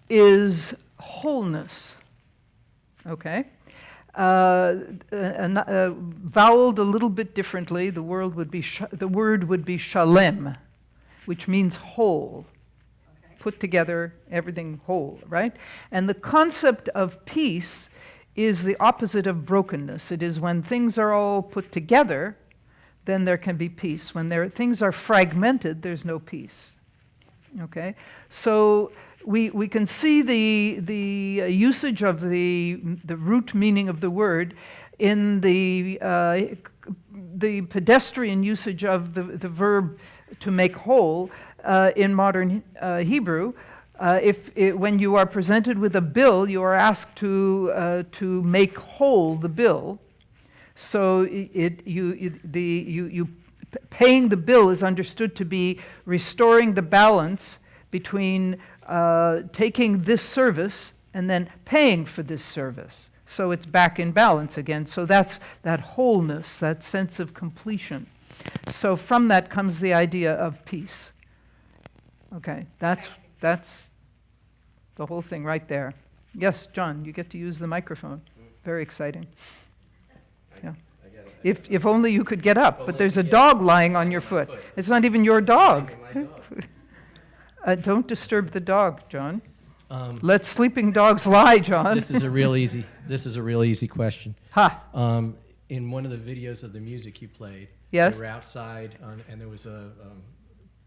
is wholeness. Okay? Voweled a little bit differently, the word would be shalem, which means whole. Put together, everything whole, right? And the concept of peace is the opposite of brokenness. It is when things are all put together, then there can be peace. When things are fragmented, there's no peace. Okay? So we can see the usage of the root meaning of the word in the pedestrian usage of the verb to make whole in modern Hebrew. When you are presented with a bill, you are asked to make whole the bill. So paying the bill is understood to be restoring the balance between taking this service and then paying for this service. So it's back in balance again. So that's that wholeness, that sense of completion. So from that comes the idea of peace. Okay, that's the whole thing right there. Yes, John, you get to use the microphone. Very exciting. Yeah. If only you could get up, but there's a dog lying on your foot. It's not even your dog. Don't disturb the dog, John. Let sleeping dogs lie, John. This is a real easy question. Ha. In one of the videos of the music you played, yes, they were outside, and there was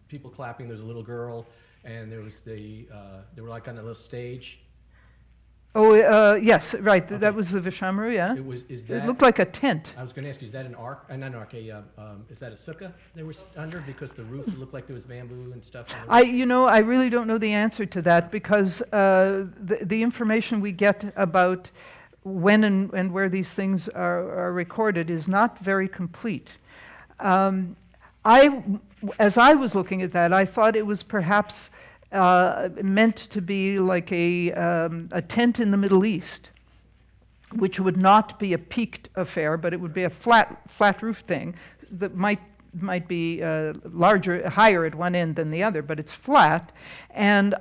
people clapping. There was a little girl, and there was they were like on a little stage. Oh, yes, right. Okay. That was the Vishamru, yeah. It looked like a tent. I was going to ask you, is that an ark? Not an ark. Is that a sukkah they were under? Because the roof looked like there was bamboo and stuff. I really don't know the answer to that because the information we get about when and where these things are recorded is not very complete. As I was looking at that, I thought it was perhaps meant to be like a tent in the Middle East, which would not be a peaked affair, but it would be a flat roof thing that might be higher at one end than the other, but it's flat, and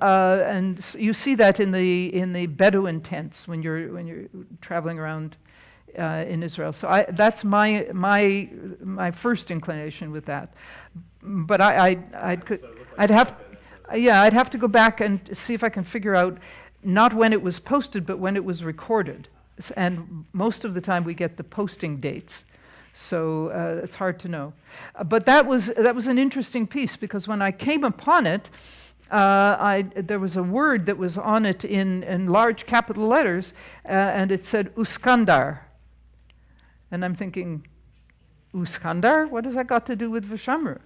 you see that in the Bedouin tents when you're traveling around in Israel. So that's my first inclination with that, but I'd have to go back and see if I can figure out not when it was posted, but when it was recorded. And most of the time we get the posting dates. So it's hard to know. But that was an interesting piece because when I came upon it, there was a word that was on it in large capital letters, and it said Uskandar. And I'm thinking, Uskandar? What has that got to do with Vishamru?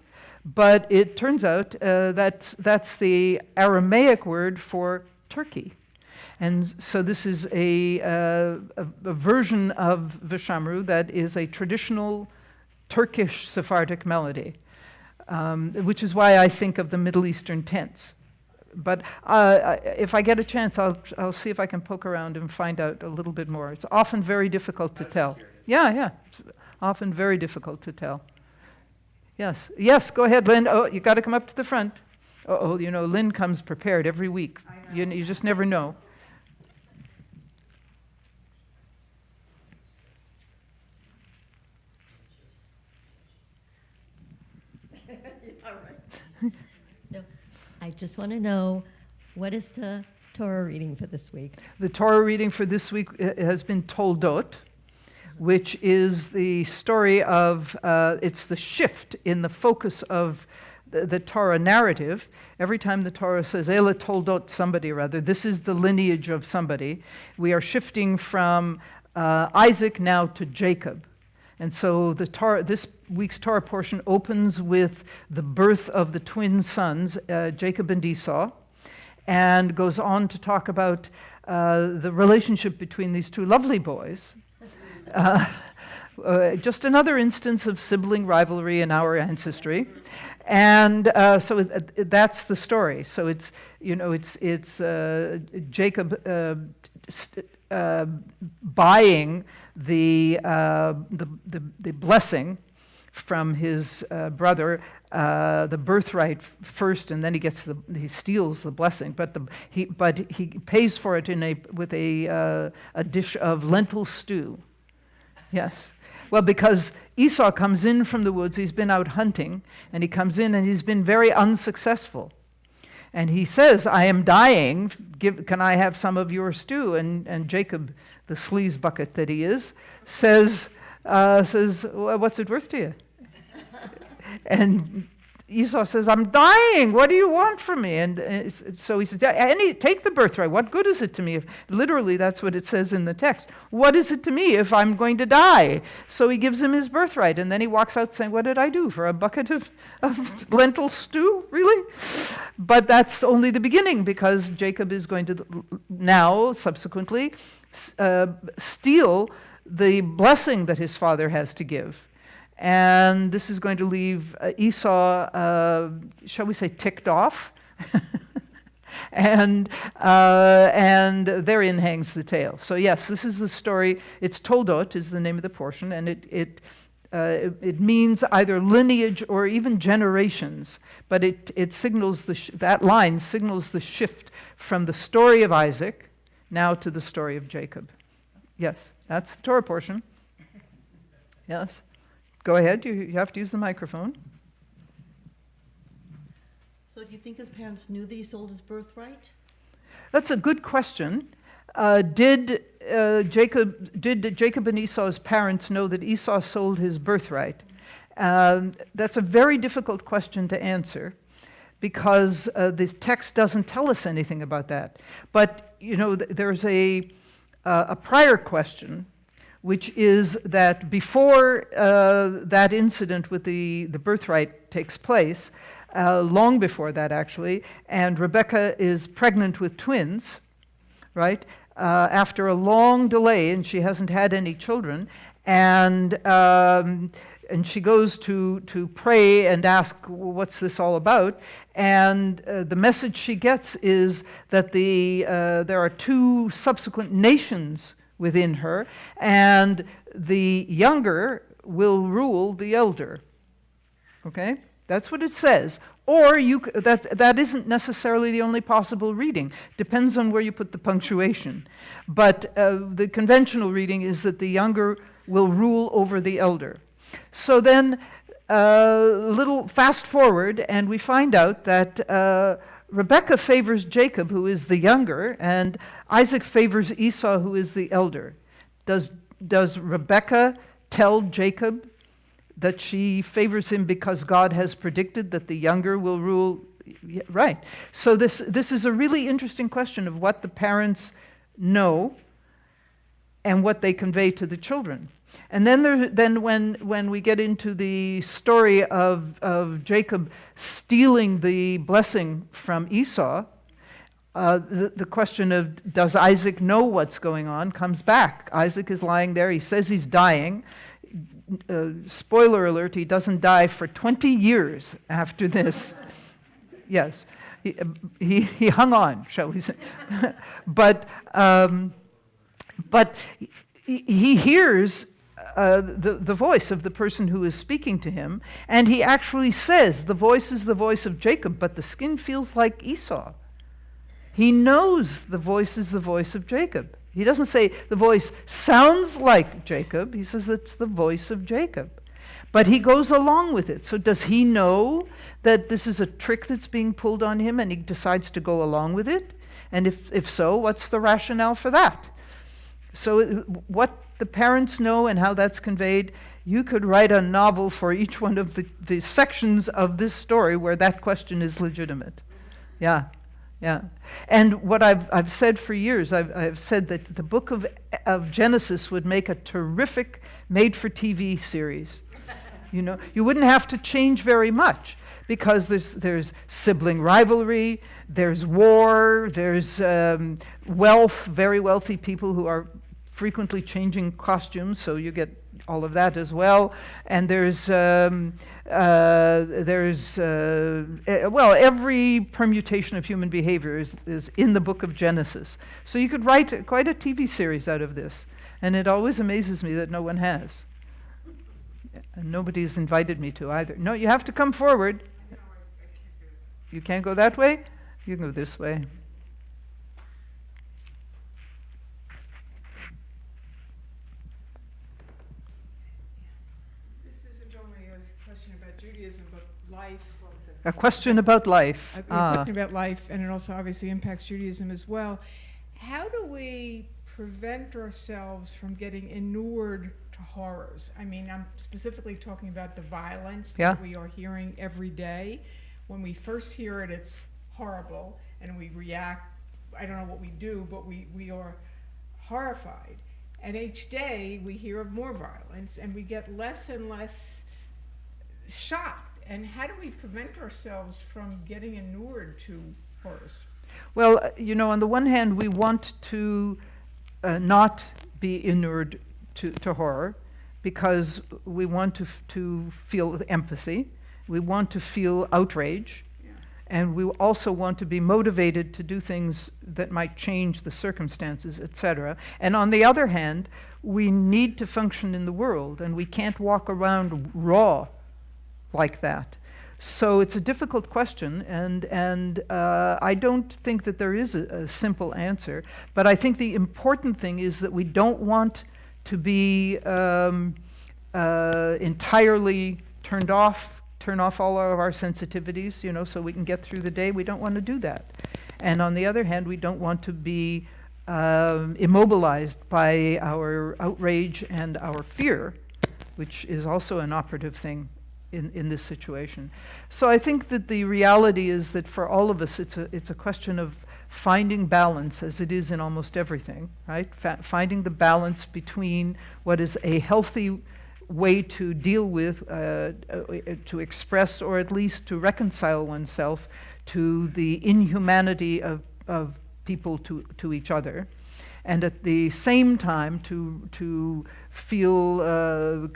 But it turns out that's the Aramaic word for Turkey. And so this is a version of Vishamru that is a traditional Turkish Sephardic melody, which is why I think of the Middle Eastern tents. But if I get a chance, I'll see if I can poke around and find out a little bit more. It's often very difficult to tell. Yeah, it's often very difficult to tell. Yes, go ahead, Lynn. Oh, you got to come up to the front. Lynn comes prepared every week. You just never know. All right. No, I just want to know, what is the Torah reading for this week? The Torah reading for this week has been Toldot, which is the story of, it's the shift in the focus of the Torah narrative. Every time the Torah says, Ela Toldot somebody or other, this is the lineage of somebody, we are shifting from Isaac now to Jacob. And so this week's Torah portion opens with the birth of the twin sons, Jacob and Esau, and goes on to talk about the relationship between these two lovely boys. Just another instance of sibling rivalry in our ancestry. And so that's the story. So it's Jacob buying the blessing from his brother, the birthright first, and then he steals the blessing. But he pays for it with a dish of lentil stew. Yes. Well, because Esau comes in from the woods, he's been out hunting, and he comes in and he's been very unsuccessful. And he says, I am dying, can I have some of your stew? And Jacob, the sleaze bucket that he is, says, well, what's it worth to you? And Esau says, I'm dying. What do you want from me? And so he says, take the birthright. What good is it to me? Literally, that's what it says in the text. What is it to me if I'm going to die? So he gives him his birthright. And then he walks out saying, what did I do for a bucket of lentil stew? Really? But that's only the beginning, because Jacob is going to now, subsequently, steal the blessing that his father has to give. And this is going to leave Esau, shall we say, ticked off. and therein hangs the tale. So yes, this is the story. It's Toldot is the name of the portion, and it means either lineage or even generations. But it signals that line signals the shift from the story of Isaac now to the story of Jacob. Yes, that's the Torah portion. Yes. Go ahead, you have to use the microphone. So do you think his parents knew that he sold his birthright? That's a good question. Did Jacob and Esau's parents know that Esau sold his birthright? That's a very difficult question to answer, because this text doesn't tell us anything about that. But there's a prior question, which is that before that incident with the birthright takes place, long before that actually, and Rebecca is pregnant with twins, right? After a long delay, and she hasn't had any children, and she goes to pray and ask, well, what's this all about? And the message she gets is that there are two subsequent nations within her, and the younger will rule the elder. Okay? That's what it says. Or that isn't necessarily the only possible reading. Depends on where you put the punctuation. But the conventional reading is that the younger will rule over the elder. So then, little fast forward, and we find out that Rebecca favors Jacob, who is the younger, and Isaac favors Esau, who is the elder. Does Rebecca tell Jacob that she favors him because God has predicted that the younger will rule? Yeah, right. So this is a really interesting question of what the parents know and what they convey to the children. And then when we get into the story of Jacob stealing the blessing from Esau, the question of does Isaac know what's going on comes back. Isaac is lying there. He says he's dying. Spoiler alert, he doesn't die for 20 years after this. Yes, he hung on, shall we say. But he hears the voice of the person who is speaking to him, and he actually says the voice is the voice of Jacob, but the skin feels like Esau. He knows the voice is the voice of Jacob. He doesn't say the voice sounds like Jacob. He says it's the voice of Jacob. But he goes along with it. So does he know that this is a trick that's being pulled on him, and he decides to go along with it? And if so, what's the rationale for that? So what the parents know and how that's conveyed, you could write a novel for each one of the sections of this story where that question is legitimate. Yeah. Yeah. And what I've said for years, I've said that the book of Genesis would make a terrific made-for-TV series. You know, you wouldn't have to change very much because there's sibling rivalry, there's war, there's wealth, very wealthy people who are frequently changing costumes, so you get all of that as well. And there's well, every permutation of human behavior is in the book of Genesis. So you could write quite a TV series out of this. And it always amazes me that no one has. And nobody's invited me to either. No, you have to come forward. You can't go that way? You can go this way. This isn't only a question about Judaism, but life. A question about life. A question about life, and it also obviously impacts Judaism as well. How do we prevent ourselves from getting inured to horrors? I mean, I'm specifically talking about the violence that we are hearing every day. When we first hear it, it's horrible, and we react. I don't know what we do, but we are horrified. And each day we hear of more violence, and we get less and less shocked. And how do we prevent ourselves from getting inured to horrors? Well, you know, on the one hand, we want to not be inured to horror because we want to feel empathy. We want to feel outrage. And we also want to be motivated to do things that might change the circumstances, etc. And on the other hand, we need to function in the world, and we can't walk around raw like that. So it's a difficult question, and I don't think that there is a simple answer. But I think the important thing is that we don't want to be entirely turn off all of our sensitivities, you know, so we can get through the day. We don't want to do that. And on the other hand, we don't want to be immobilized by our outrage and our fear, which is also an operative thing in this situation. So I think that the reality is that for all of us, it's a question of finding balance, as it is in almost everything, right? Finding the balance between what is a healthy way to deal with, to express, or at least to reconcile oneself to the inhumanity of people to each other, and at the same time to feel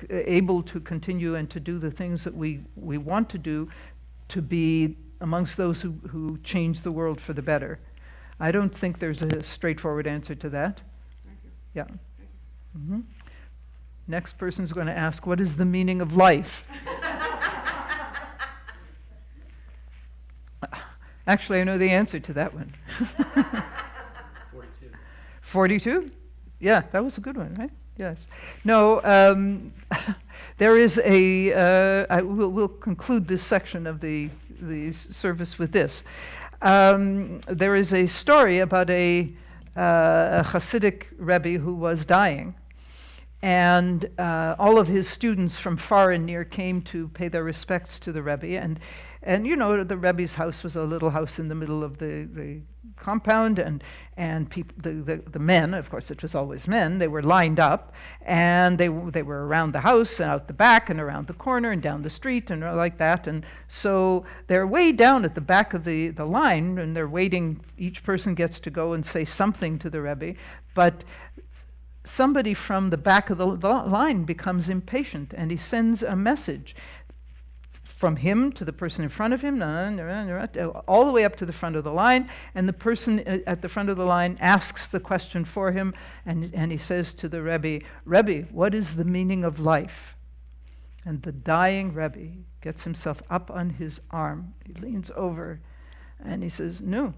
able to continue and to do the things that we want to do, to be amongst those who change the world for the better. I don't think there's a straightforward answer to that. Thank you. Yeah. Mm-hmm. Next person's going to ask, what is the meaning of life? Actually, I know the answer to that one. 42. 42? Yeah, that was a good one, right? Yes. No, there is we'll conclude this section of the service with this. There is a story about a Hasidic Rebbe who was dying. And all of his students from far and near came to pay their respects to the Rebbe. And you know, the Rebbe's house was a little house in the middle of the compound, and people, the men, of course it was always men, they were lined up, and they were around the house and out the back and around the corner and down the street and like that. And so they're way down at the back of the line, and they're waiting. Each person gets to go and say something to the Rebbe, but somebody from the back of the line becomes impatient, and he sends a message from him to the person in front of him, all the way up to the front of the line, and the person at the front of the line asks the question for him, and he says to the Rebbe, "Rebbe, what is the meaning of life?" And the dying Rebbe gets himself up on his arm, he leans over, and he says, "No.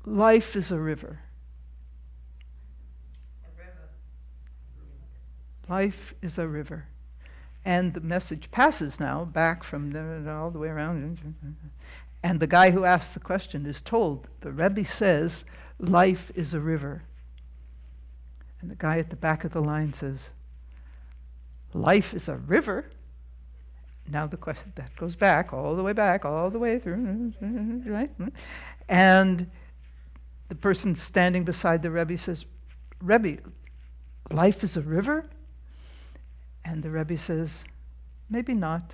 Life is a river. Life is a river." And the message passes now back from all the way around. And the guy who asked the question is told, the Rebbe says, life is a river. And the guy at the back of the line says, life is a river? now the question, that goes back, all the way through, right? And the person standing beside the Rebbe says, Rebbe, life is a river? And the Rebbe says, maybe not.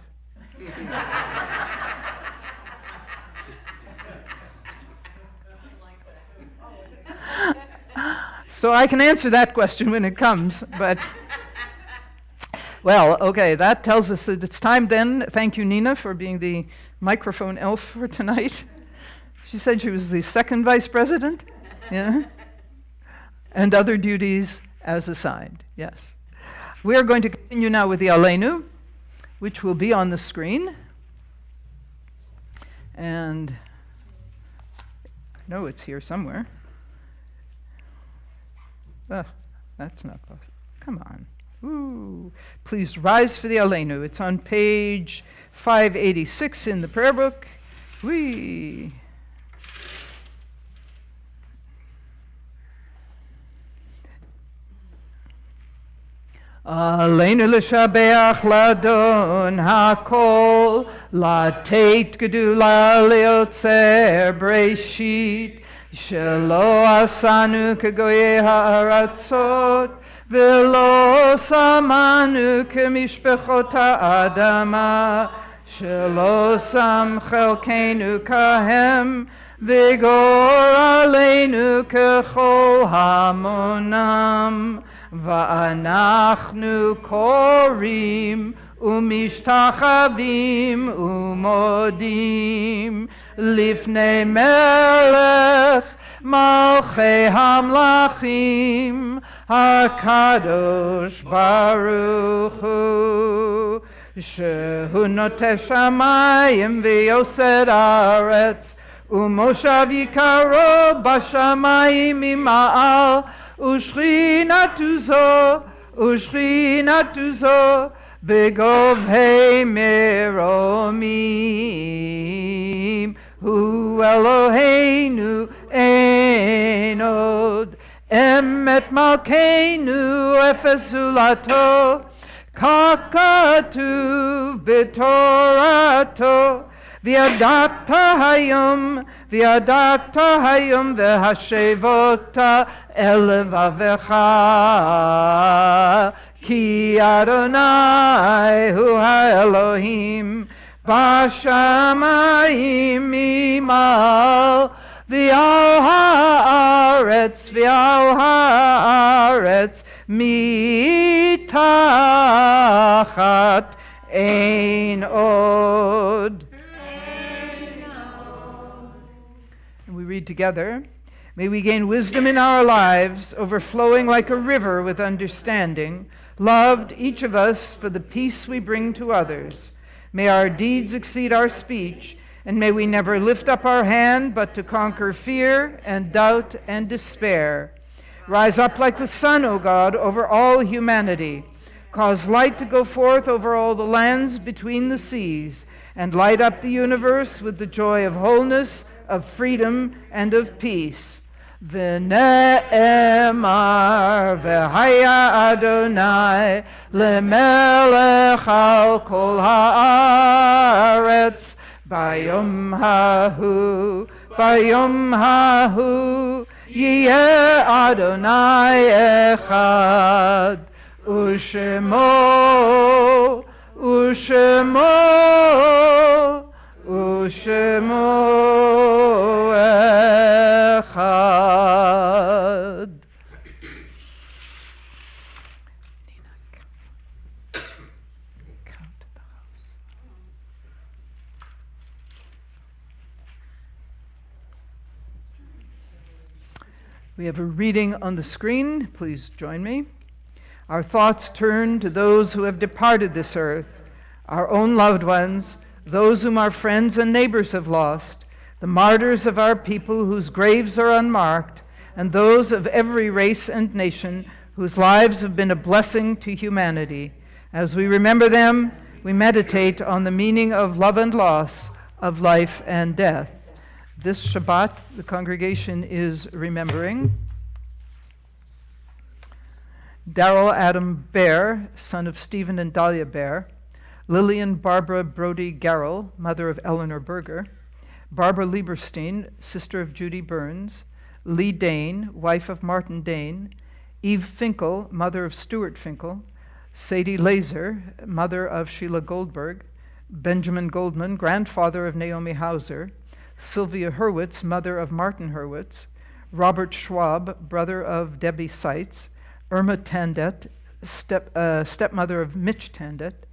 So I can answer that question when it comes, but well, okay, that tells us that it's time then. Thank you, Nina, for being the microphone elf for tonight. She said she was the second vice president, yeah, and other duties as assigned, yes. We are going to continue now with the Aleinu, which will be on the screen. And I know it's here somewhere. That's not possible. Come on. Ooh. Please rise for the Aleinu. It's on page 586 in the prayer book. Whee! Aleinu l'shabeach ladon hakol, latet gedula leotzer breshit, shelo asanu kegoye ha'aratzot, velo samanu kemishpechot ha'adama, shelo sam chelkenu kahem, vigor aleinu kechol hamonam. ואנחנו קוראים ומשתחווים ומודים לפני מלך מלכי המלכים הקדוש ברוך הוא שהוא נוטה שמיים ויוסד הארץ ומושב יקרו בשמיים ממעל ושכינתו זו בגובהי מרומים הוא אלוהינו אין עוד אמת מלכנו אפס זולתו כך כתוב בתורתו וידעת היום והשבות אל לבבך כי אדוני הוא האלוהים בשמיים ממעל ועל הארץ מתחת אין עוד. We read together, may we gain wisdom in our lives, overflowing like a river with understanding, loved each of us for the peace we bring to others. May our deeds exceed our speech, and may we never lift up our hand but to conquer fear and doubt and despair. Rise up like the sun, O God, over all humanity. Cause light to go forth over all the lands between the seas, and light up the universe with the joy of wholeness, of freedom, and of peace. V'ne'emar v'haya Adonai lemelech al kol haaretz bayom hahu yeh Adonai echad ushemo echad. Count the house. We have a reading on the screen. Please join me. Our thoughts turn to those who have departed this earth, our own loved ones, those whom our friends and neighbors have lost, the martyrs of our people whose graves are unmarked, and those of every race and nation whose lives have been a blessing to humanity. As we remember them, we meditate on the meaning of love and loss, of life and death. This Shabbat, the congregation is remembering Darrell Adam Baer, son of Stephen and Dahlia Baer, Lillian Barbara Brody Garrell, mother of Eleanor Berger, Barbara Lieberstein, sister of Judy Burns, Lee Dane, wife of Martin Dane, Eve Finkel, mother of Stuart Finkel, Sadie Laser, mother of Sheila Goldberg, Benjamin Goldman, grandfather of Naomi Hauser, Sylvia Hurwitz, mother of Martin Hurwitz, Robert Schwab, brother of Debbie Seitz, Irma Tandet, stepmother of Mitch Tandet,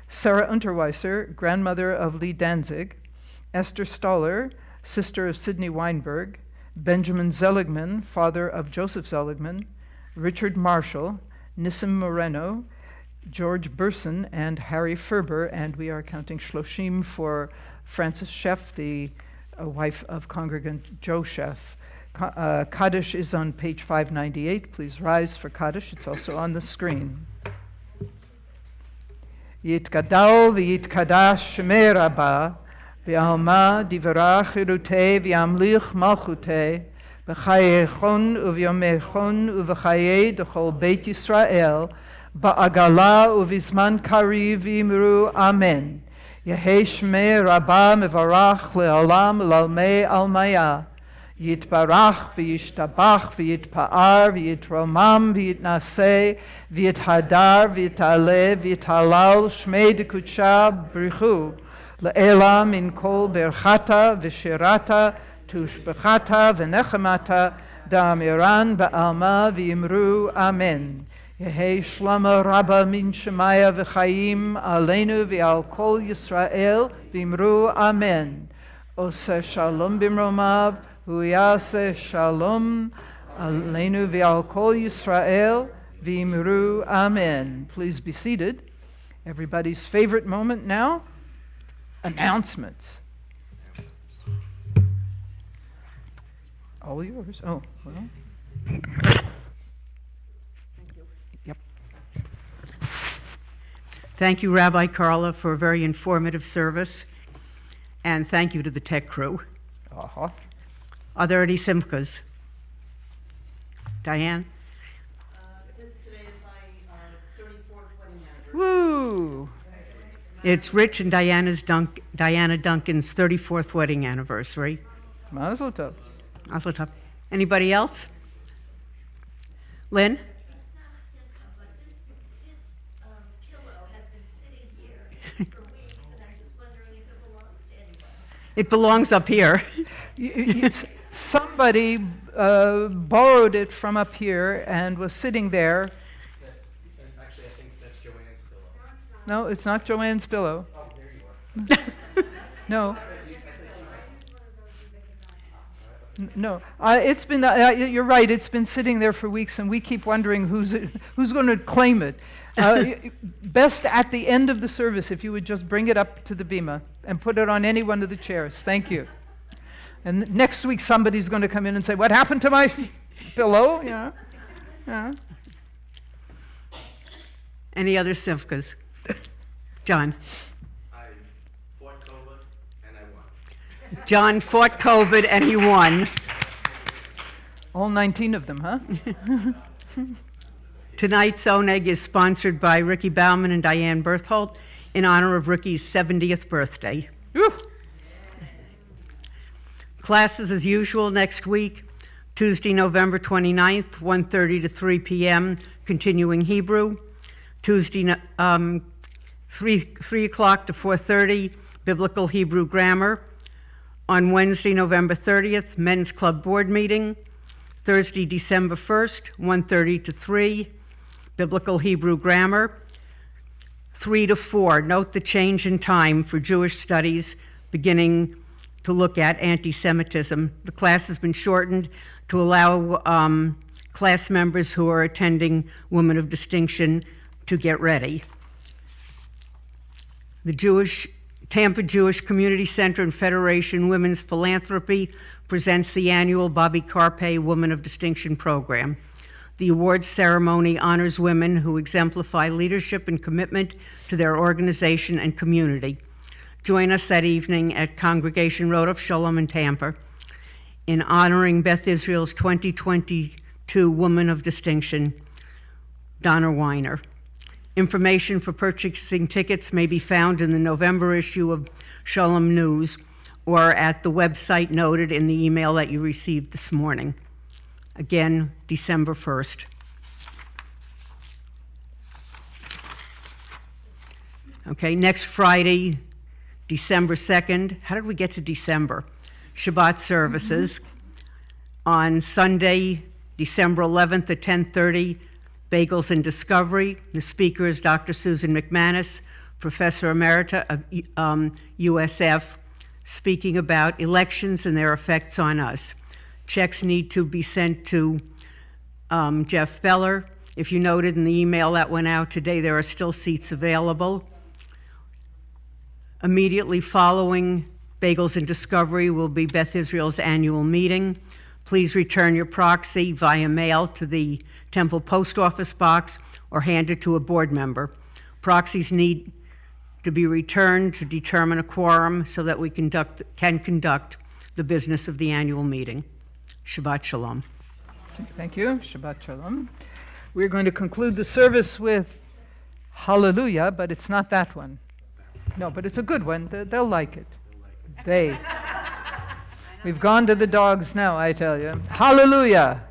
Sarah Unterweiser, grandmother of Lee Danzig, Esther Stoller, sister of Sidney Weinberg, Benjamin Seligman, father of Joseph Seligman, Richard Marshall, Nissim Moreno, George Burson, and Harry Ferber, and we are counting Shloshim for Frances Sheff, the wife of congregant Joe Sheff. Kaddish is on page 598. Please rise for Kaddish. It's also on the screen. Yitkadal v'yitkadash shemei Rabbah, v'alma divrach irutei v'yamlich malchutei, v'chayechon uvyomechon uv'chayei d'chol Beit Yisrael, ba'agala uvizman kariv v'imru amen. Yehei shmei Rabbah mevarach le'olam l'almei almaya. Yitbarach v'yishtabach v'yitpa'ar v'yitromam v'yitnaseh v'yithadar v'yitale v'yitalal shmei dekutsha brichu le'ela min kol berchata v'shirata tushbechata v'nechemata da'amiran ba'alma v'yimru amen. Yehei shlama rabba min shemaya v'chayim aleinu v'al kol Yisrael v'yimru amen. Oseh shalom b'mromav Huyase shalom aleinu v'al kol Yisrael v'imru amen. Please be seated. Everybody's favorite moment now, announcements. All yours. Oh, well. Yep. Thank you, Rabbi Carla, for a very informative service, and thank you to the tech crew. Uh-huh. Are there any simchas? Diane? Today is my 34th wedding anniversary. Woo! It's Rich and Diana Duncan's 34th wedding anniversary. Mazel tov. Mazel tov. Anybody else? Lynn? It belongs up here. Somebody borrowed it from up here and was sitting there. Actually, I think that's Joanne's pillow. No, it's not Joanne's pillow. Oh, there you are. No. No, it's been. You're right. It's been sitting there for weeks, and we keep wondering who's going to claim it. Best at the end of the service, if you would just bring it up to the bima and put it on any one of the chairs. Thank you. And next week, somebody's going to come in and say, "What happened to my pillow?" Yeah. Yeah. Any other simchas? John? I fought COVID and I won. John fought COVID and he won. All 19 of them, huh? Tonight's Oneg is sponsored by Ricky Bauman and Diane Berthold in honor of Ricky's 70th birthday. Woo! Classes as usual next week, Tuesday, November 29th, 1:30 to 3 p.m., continuing Hebrew. Tuesday, 3 o'clock to 4:30, biblical Hebrew grammar. On Wednesday, November 30th, men's club board meeting. Thursday, December 1st, 1:30 to 3, biblical Hebrew grammar. 3 to 4, note the change in time for Jewish studies, beginning to look at anti-Semitism. The class has been shortened to allow class members who are attending Women of Distinction to get ready. The Tampa Jewish Community Center and Federation Women's Philanthropy presents the annual Bobby Carpe Woman of Distinction program. The awards ceremony honors women who exemplify leadership and commitment to their organization and community. Join us that evening at Congregation Road of Shalom in Tampa in honoring Beth Israel's 2022 Woman of Distinction, Donna Weiner. Information for purchasing tickets may be found in the November issue of Shalom News or at the website noted in the email that you received this morning. Again, December 1st. Okay, next Friday, December 2nd. How did we get to December? Shabbat services. On Sunday, December 11th at 10:30, Bagels and Discovery. The speaker is Dr. Susan McManus, Professor Emerita of USF, speaking about elections and their effects on us. Checks need to be sent to Jeff Beller. If you noted in the email that went out today, there are still seats available. Immediately following Bagels and Discovery will be Beth Israel's annual meeting. Please return your proxy via mail to the Temple Post Office box or hand it to a board member. Proxies need to be returned to determine a quorum so that we can conduct the business of the annual meeting. Shabbat Shalom. Thank you. Shabbat Shalom. We're going to conclude the service with Hallelujah, but it's not that one. No, but it's a good one. They'll like it. We've gone to the dogs now, I tell you. Hallelujah.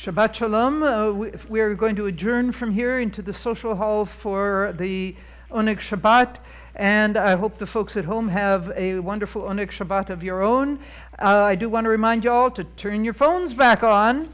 Shabbat Shalom. We're going to adjourn from here into the social hall for the Oneg Shabbat. And I hope the folks at home have a wonderful Oneg Shabbat of your own. I do want to remind you all to turn your phones back on.